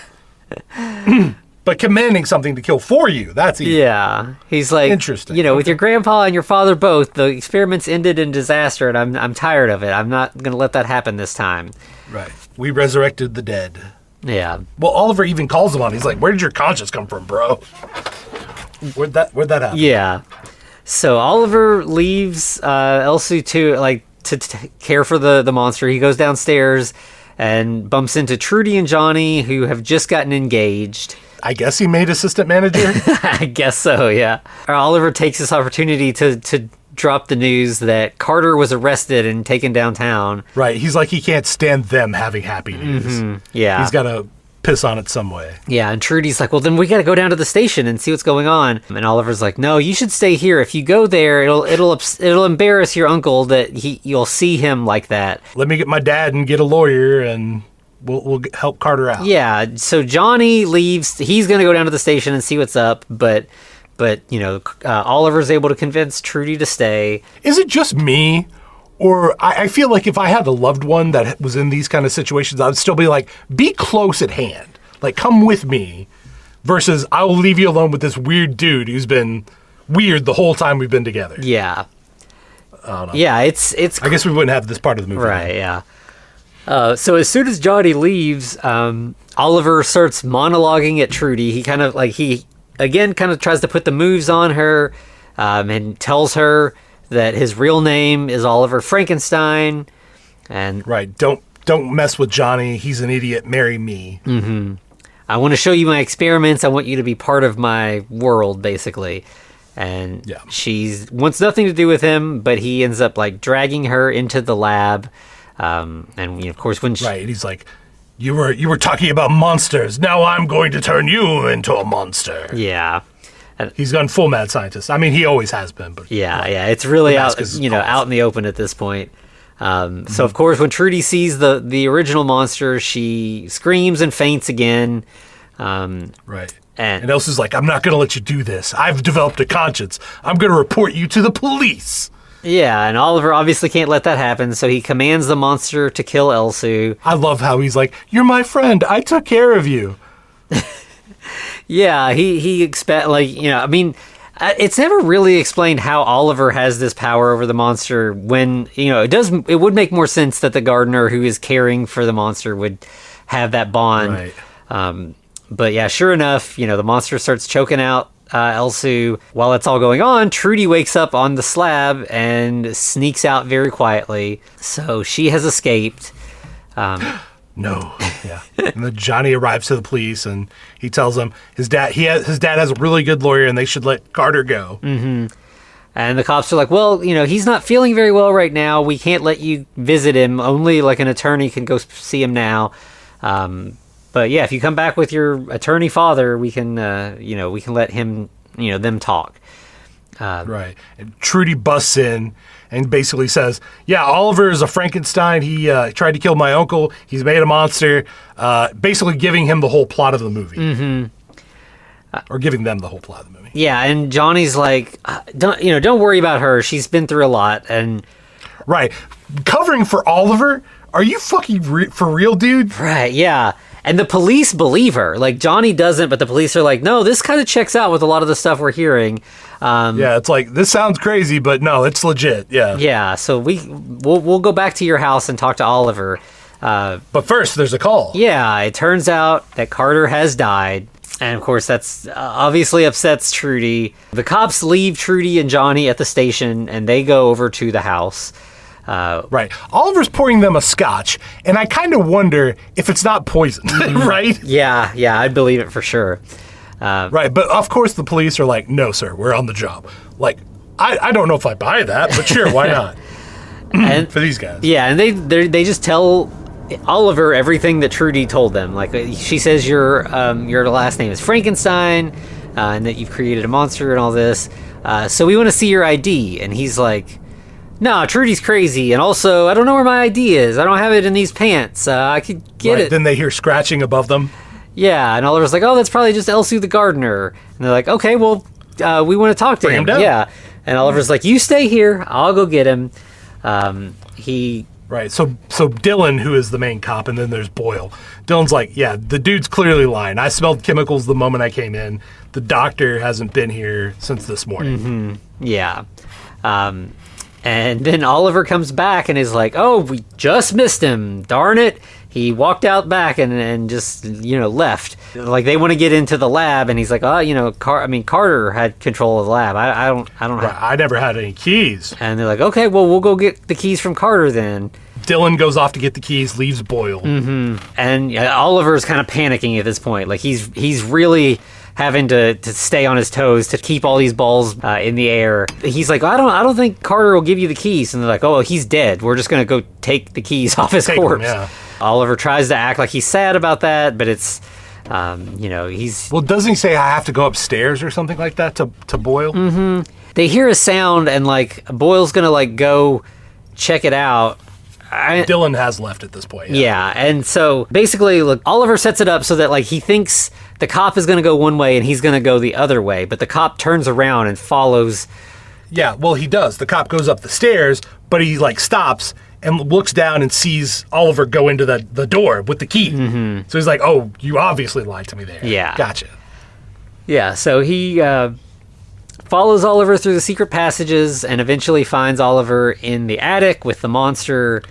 But commanding something to kill for you, that's evil. Yeah. He's like, interesting. With your grandpa and your father both, the experiments ended in disaster, and I'm tired of it. I'm not going to let that happen this time. Right. We resurrected the dead. Yeah. Well, Oliver even calls him on. He's like, where did your conscience come from, bro? Where'd that happen? Yeah. So Oliver leaves Elsu to care for the monster. He goes downstairs and bumps into Trudy and Johnny, who have just gotten engaged. I guess he made assistant manager? I guess so, yeah. Oliver takes this opportunity to drop the news that Carter was arrested and taken downtown. Right. He's like, he can't stand them having happy news. Yeah. He's got to piss on it some way. Yeah, and Trudy's like, well, then we got to go down to the station and see what's going on. And Oliver's like, no, you should stay here. If you go there, it'll embarrass your uncle that you'll see him like that. Let me get my dad and get a lawyer, and we'll help Carter out. Yeah, so Johnny leaves. He's going to go down to the station and see what's up, but Oliver's able to convince Trudy to stay. Is it just me? Or I feel like if I had a loved one that was in these kind of situations, I'd still be like, be close at hand. Like, come with me. Versus, I will leave you alone with this weird dude who's been weird the whole time we've been together. Yeah. I don't know. Yeah, it's... I guess we wouldn't have this part of the movie. Right, yeah. So as soon as Johnny leaves, Oliver starts monologuing at Trudy. He kind of tries to put the moves on her, and tells her that his real name is Oliver Frankenstein, and right, don't mess with Johnny. He's an idiot. Marry me. Mm-hmm. I want to show you my experiments. I want you to be part of my world, basically. And she wants nothing to do with him, but he ends up like dragging her into the lab. And of course, when right, he's like, you were talking about monsters. Now I'm going to turn you into a monster. Yeah. He's gone full mad scientist. I mean, he always has been, but yeah, it's really out in the open at this point. So of course, when Trudy sees the original monster, she screams and faints again. Right, and Elsie's like, "I'm not going to let you do this. I've developed a conscience. I'm going to report you to the police." Yeah, and Oliver obviously can't let that happen, so he commands the monster to kill Elsu. I love how he's like, "You're my friend. I took care of you." Yeah, he expect it's never really explained how Oliver has this power over the monster when, it would make more sense that the gardener who is caring for the monster would have that bond. Right. But yeah, sure enough, the monster starts choking out Elsu. While it's all going on, Trudy wakes up on the slab and sneaks out very quietly. So she has escaped. No. Yeah. And then Johnny arrives to the police and he tells them his dad has a really good lawyer and they should let Carter go. Mm-hmm. And the cops are like, well, he's not feeling very well right now. We can't let you visit him. Only like an attorney can go see him now. But yeah, if you come back with your attorney father, we can let him, them talk. Right. And Trudy busts in and basically says, yeah, Oliver is a Frankenstein. He tried to kill my uncle. He's made a monster. Basically giving him the whole plot of the movie. Mm-hmm. Or giving them the whole plot of the movie. Yeah, and Johnny's like, don't worry about her. She's been through a lot. And right. Covering for Oliver? Are you fucking for real, dude? Right, yeah. And the police believe her. Like, Johnny doesn't, but the police are like, no, this kind of checks out with a lot of the stuff we're hearing. Yeah, it's like, this sounds crazy, but no, it's legit, yeah. Yeah, so we'll go back to your house and talk to Oliver. But first, there's a call. Yeah, it turns out that Carter has died. And, of course, that's obviously upsets Trudy. The cops leave Trudy and Johnny at the station, and they go over to the house. Right. Oliver's pouring them a scotch, and I kind of wonder if it's not poison, right? Yeah, I'd believe it for sure. Right, but of course the police are like, no, sir, we're on the job. Like, I don't know if I buy that, but sure, why not? And for these guys. Yeah, and they just tell Oliver everything that Trudy told them. Like, she says your last name is Frankenstein, and that you've created a monster and all this. So we want to see your ID. And he's like, no, Trudy's crazy, and also, I don't know where my ID is. I don't have it in these pants. I could get it. Then they hear scratching above them. Yeah, and Oliver's like, oh, that's probably just Elsu the gardener. And they're like, okay, well, we want to talk to him. Yeah, and Oliver's like, you stay here. I'll go get him. Right, so Dylan, who is the main cop, and then there's Boyle. Dylan's like, yeah, the dude's clearly lying. I smelled chemicals the moment I came in. The doctor hasn't been here since this morning. Mm-hmm. Yeah. And then Oliver comes back and is like, oh, we just missed him. Darn it. He walked out back and just, left. Like, they want to get into the lab, and he's like, oh, Carter had control of the lab. I don't right, I never had any keys. And they're like, okay, well, we'll go get the keys from Carter then. Dylan goes off to get the keys, leaves Boyle. Mm-hmm. And Oliver's kind of panicking at this point. Like, he's really having to stay on his toes to keep all these balls in the air. He's like, I don't think Carter will give you the keys. And they're like, oh, he's dead. We're just going to go take the keys off his corpse. Yeah. Oliver tries to act like he's sad about that, but it's, he's... Well, doesn't he say I have to go upstairs or something like that to Boyle? Mm-hmm. They hear a sound, and, like, Boyle's going to, like, go check it out. Dylan has left at this point. Yeah, and so basically, look, Oliver sets it up so that, like, he thinks the cop is going to go one way and he's going to go the other way, but the cop turns around and follows. Yeah, well, he does. The cop goes up the stairs, but he, like, stops and looks down and sees Oliver go into the door with the key. Mm-hmm. So he's like, oh, you obviously lied to me there. Yeah. Gotcha. Yeah, so he follows Oliver through the secret passages and eventually finds Oliver in the attic with the monster.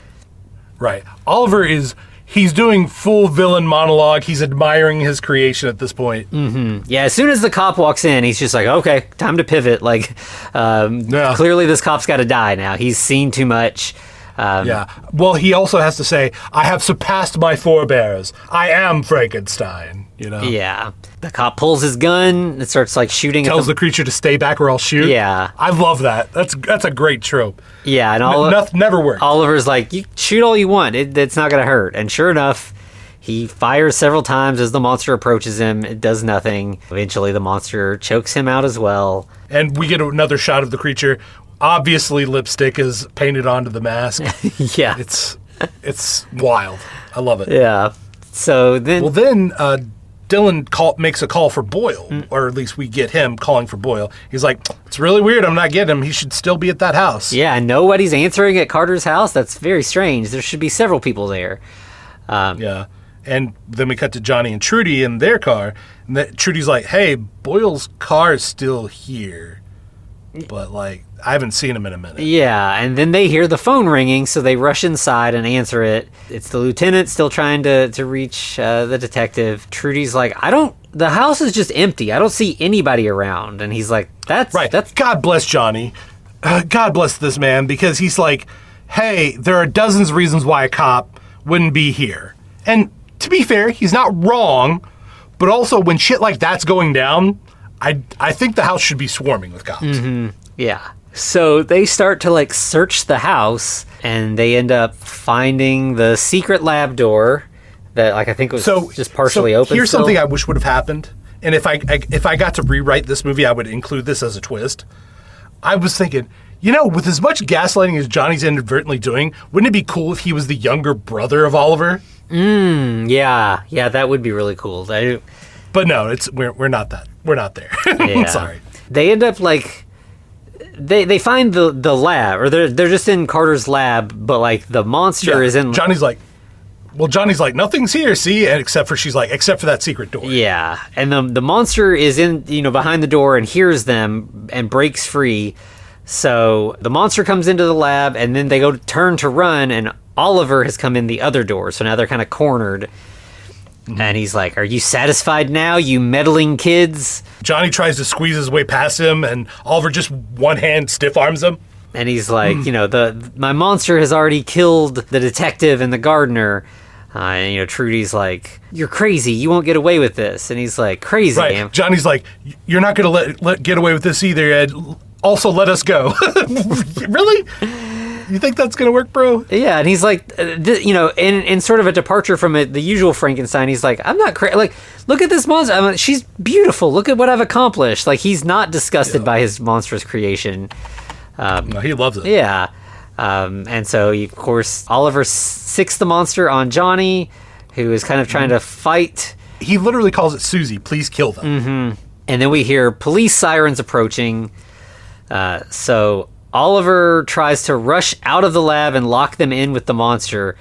Right. Oliver he's doing full villain monologue. He's admiring his creation at this point. Mm-hmm. Yeah, as soon as the cop walks in, he's just like, okay, time to pivot. Like, clearly this cop's got to die now. He's seen too much. Yeah. Well, he also has to say, I have surpassed my forebears. I am Frankenstein, Yeah. The cop pulls his gun and starts, like, shooting. Tells the creature to stay back or I'll shoot. Yeah. I love that. That's a great trope. Yeah. And never worked. Oliver's like, you shoot all you want. It's not going to hurt. And sure enough, he fires several times as the monster approaches him. It does nothing. Eventually, the monster chokes him out as well. And we get another shot of the creature. Obviously, lipstick is painted onto the mask. Yeah. It's wild. I love it. Yeah. So then... Well, then Dylan makes a call for Boyle, or at least we get him calling for Boyle. He's like, it's really weird I'm not getting him. He should still be at that house. Yeah, nobody's answering at Carter's house. That's very strange. There should be several people there. Yeah. And then we cut to Johnny and Trudy in their car. And Trudy's like, hey, Boyle's car is still here. But, like, I haven't seen him in a minute. Yeah, and then they hear the phone ringing, so they rush inside and answer it. It's the lieutenant still trying to reach the detective. Trudy's like, the house is just empty. I don't see anybody around. And he's like, that's... Right. God bless Johnny. God bless this man, because he's like, hey, there are dozens of reasons why a cop wouldn't be here. And to be fair, he's not wrong, but also when shit like that's going down... I think the house should be swarming with cops. Mm-hmm. Yeah. So they start to, like, search the house, and they end up finding the secret lab door that, like, I think was just partially open. Here's something I wish would have happened, and if I got to rewrite this movie, I would include this as a twist. I was thinking, with as much gaslighting as Johnny's inadvertently doing, wouldn't it be cool if he was the younger brother of Oliver? Yeah. Yeah, that would be really cool. But no, we're not that. We're not there. Yeah. Sorry. They end up, like, they find the lab, or they're just in Carter's lab, but, like, the monster is in. Johnny's like, nothing's here, see? And except for that secret door. Yeah. And the monster is in, behind the door and hears them and breaks free. So the monster comes into the lab, and then they turn to run, and Oliver has come in the other door. So now they're kind of cornered. And he's like, are you satisfied now, you meddling kids? Johnny tries to squeeze his way past him, and Oliver just one hand stiff arms him. And he's like, my monster has already killed the detective and the gardener. And, Trudy's like, you're crazy. You won't get away with this. And he's like, crazy. Right. Johnny's like, you're not going to let get away with this either, Ed. Also, let us go. Really? You think that's going to work, bro? Yeah, and he's like, in sort of a departure from the usual Frankenstein, he's like, I'm not crazy. Like, look at this monster. She's beautiful. Look at what I've accomplished. Like, he's not disgusted by his monstrous creation. No, he loves it. Yeah. And so, of course, Oliver sicks the monster on Johnny, who is kind of trying to fight. He literally calls it Susie. Please kill them. Mm-hmm. And then we hear police sirens approaching. So Oliver tries to rush out of the lab and lock them in with the monster.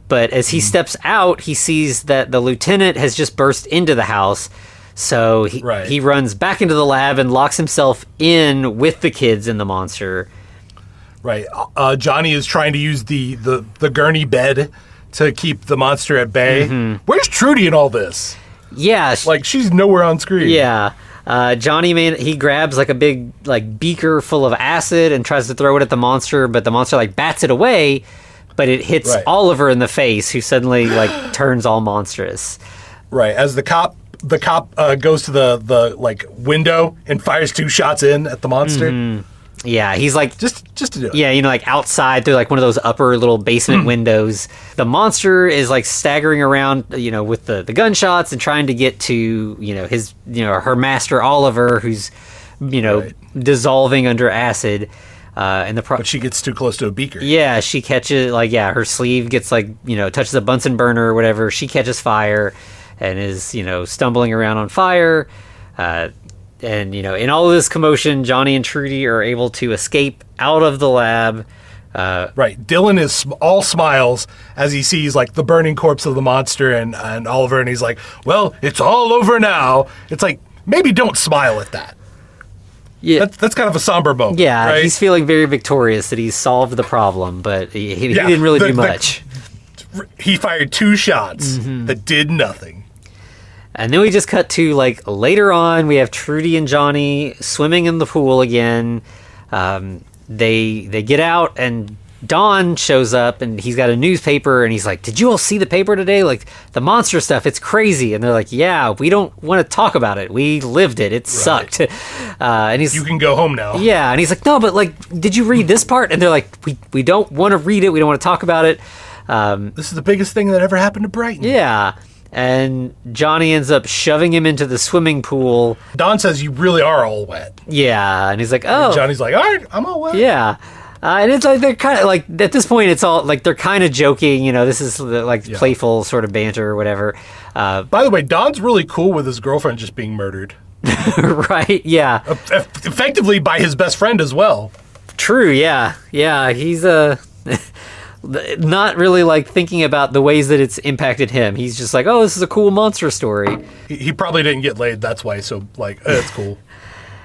But as he steps out, he sees that the lieutenant has just burst into the house. So he runs back into the lab and locks himself in with the kids and the monster. Right. Johnny is trying to use the gurney bed to keep the monster at bay. Mm-hmm. Where's Trudy in all this? Yeah. She's nowhere on screen. Yeah. Johnny, he grabs like a big beaker full of acid and tries to throw it at the monster, but the monster bats it away, but it hits Oliver in the face, who suddenly turns all monstrous. Right. As the cop the cop goes to the like window and fires 2 shots in at the monster. Mm-hmm. Yeah, he's like just to do it. Yeah, like outside through like one of those upper little basement windows. The monster is like staggering around, with the gunshots and trying to get to, his, her master Oliver, who's, right, dissolving under acid. But she gets too close to a beaker. Yeah, she catches her sleeve gets touches a Bunsen burner or whatever. She catches fire and is, stumbling around on fire. And, in all of this commotion, Johnny and Trudy are able to escape out of the lab. Right. Dylan is all smiles as he sees, like, the burning corpse of the monster and Oliver, and he's like, well, it's all over now. It's like, maybe don't smile at that. Yeah. That's kind of a somber moment. Yeah, right? He's feeling very victorious that he's solved the problem, but he didn't really do much. He fired 2 shots that did nothing. And then we just cut to, like, later on, we have Trudy and Johnny swimming in the pool again. They get out, and Don shows up, and he's got a newspaper, and he's like, did you all see the paper today? Like, the monster stuff, it's crazy. And they're like, yeah, we don't want to talk about it. We lived it. It sucked. And he's, you can go home now. Yeah, and he's like, no, but, like, did you read this part? And they're like, we don't want to read it. We don't want to talk about it. This is the biggest thing that ever happened to Brighton. Yeah. And Johnny ends up shoving him into the swimming pool. Don says, you really are all wet. Yeah, and he's like, oh. And Johnny's like, all right, I'm all wet. Yeah. And it's like, they're kind of like, at this point, it's all like, they're kind of joking, this is like playful sort of banter or whatever. By the way, Don's really cool with his girlfriend just being murdered. Right, yeah. Effectively by his best friend as well. True, yeah. Yeah, he's not really like thinking about the ways that it's impacted him. He's just like, oh, this is a cool monster story. He probably didn't get laid, that's why. So like, it's cool.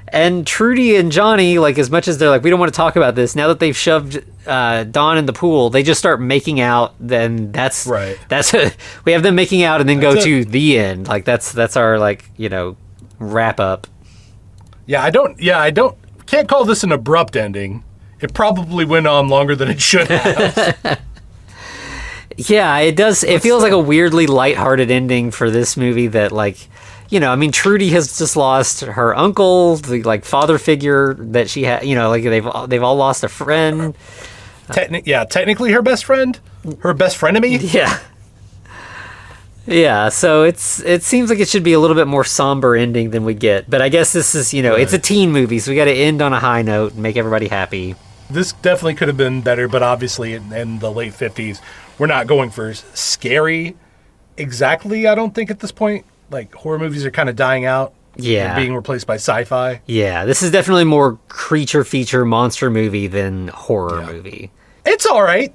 And Trudy and Johnny, like, as much as they're like, we don't want to talk about this, now that they've shoved Don in the pool, they just start making out. Then that's right. We have them making out and then go to the end. Like that's our like wrap up. I can't call this an abrupt ending. It probably went on longer than it should have. Yeah, it does. It feels like a weirdly lighthearted ending for this movie that, like, Trudy has just lost her uncle, the, like, father figure that she had, like, they've all lost a friend. Technically her best friend? Her best frenemy? Yeah. Yeah, so it seems like it should be a little bit more somber ending than we get. But I guess this is, right. It's a teen movie, so we got to end on a high note and make everybody happy. This definitely could have been better, but obviously in the late 50s, we're not going for scary exactly, I don't think, at this point. Like, horror movies are kind of dying out. Yeah. And being replaced by sci-fi. Yeah, this is definitely more creature feature monster movie than horror movie. It's all right.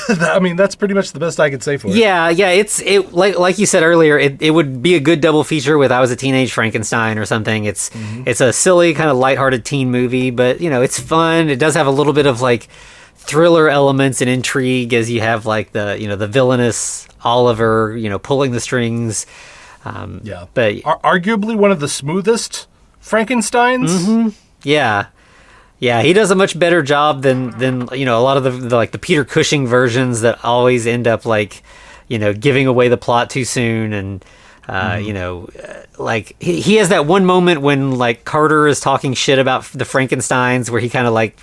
I mean, that's pretty much the best I could say for it. Yeah. It's like you said earlier. It would be a good double feature with I Was a Teenage Frankenstein or something. It's a silly kind of lighthearted teen movie, but it's fun. It does have a little bit of like thriller elements and intrigue as you have like the the villainous Oliver pulling the strings. But arguably one of the smoothest Frankensteins. Mm-hmm. Yeah. Yeah, he does a much better job than a lot of the like the Peter Cushing versions that always end up like giving away the plot too soon, and like he has that one moment when like Carter is talking shit about the Frankensteins where he kind of like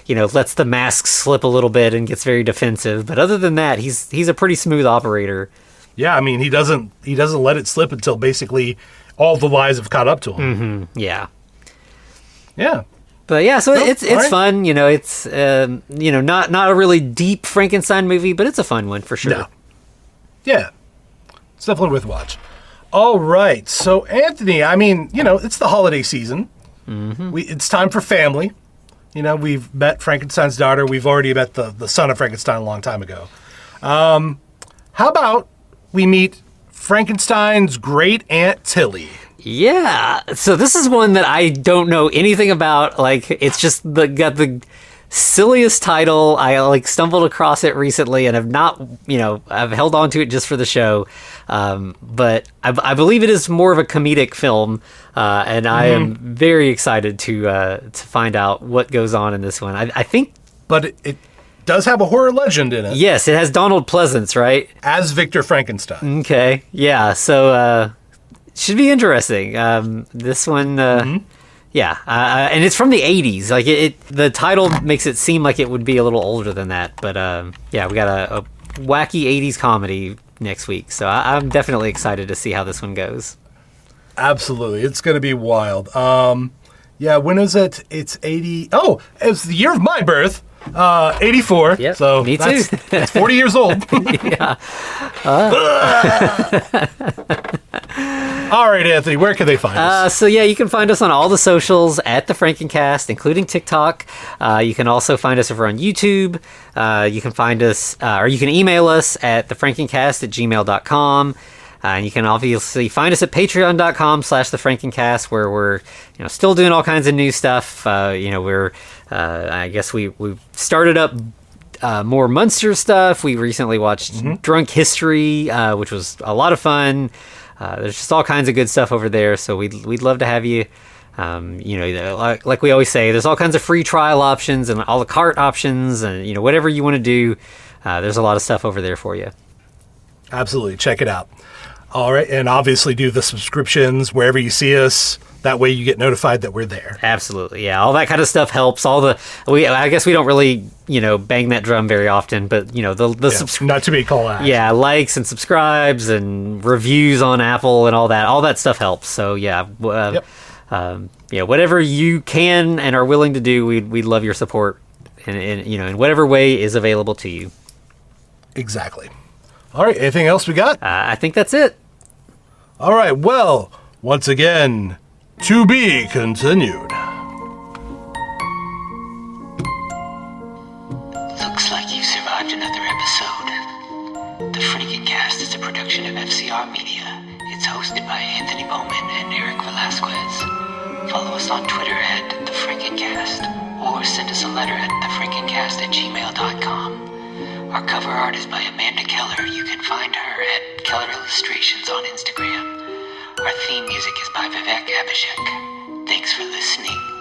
lets the mask slip a little bit and gets very defensive, but other than that he's a pretty smooth operator. Yeah, I mean he doesn't let it slip until basically all the lies have caught up to him. Mm-hmm. Yeah. But yeah, so it's right. Fun, it's not a really deep Frankenstein movie, but it's a fun one for sure. No. Yeah. It's definitely worth a watch. All right. So Anthony, I mean, it's the holiday season. Mm-hmm. It's time for family. We've met Frankenstein's daughter. We've already met the son of Frankenstein a long time ago. How about we meet Frankenstein's great Aunt Tilly? Yeah, so this is one that I don't know anything about. Like, it's just got the silliest title. I like stumbled across it recently and have not, I've held on to it just for the show. But I believe it is more of a comedic film, and I am very excited to find out what goes on in this one. I think, but it does have a horror legend in it. Yes, it has Donald Pleasance, right? As Victor Frankenstein. Okay, yeah. So. should be interesting. This one, yeah, and it's from the 80s. Like the title makes it seem like it would be a little older than that. But yeah, we got a wacky 80s comedy next week, so I'm definitely excited to see how this one goes. Absolutely, it's going to be wild. Yeah, when is it? It's 80. Oh, it's the year of my birth. 84. Yep, so me too. That's 40 years old. Yeah. All right, Anthony, where can they find us? So yeah, you can find us on all the socials at the Frankencast, including TikTok. You can also find us over on YouTube. You can find us, or you can email us at thefrankencast@gmail.com. And you can obviously find us at patreon.com/thefrankencast, where we're still doing all kinds of new stuff. We're I guess we've started up more Munster stuff. We recently watched Drunk History, which was a lot of fun. There's just all kinds of good stuff over there, so we'd love to have you. Like we always say, there's all kinds of free trial options and a la carte options, and whatever you want to do. There's a lot of stuff over there for you. Absolutely, check it out. All right, and obviously do the subscriptions wherever you see us. That way you get notified that we're there. Absolutely, yeah. All that kind of stuff helps. I guess we don't really, bang that drum very often, but not to be called out. Yeah, likes and subscribes and reviews on Apple and all that stuff helps. So yeah, whatever you can and are willing to do, we'd love your support, in whatever way is available to you. Exactly. All right, anything else we got? I think that's it. All right, well, once again, to be continued. Looks like you survived another episode. The Frankencast is a production of FCR Media. It's hosted by Anthony Bowman and Eric Velasquez. Follow us on Twitter at The Frankencast, or send us a letter at thefrankencast@gmail.com. Our cover art is by Amanda Keller. You can find her at Keller Illustrations on Instagram. Our theme music is by Vivek Abhishek. Thanks for listening.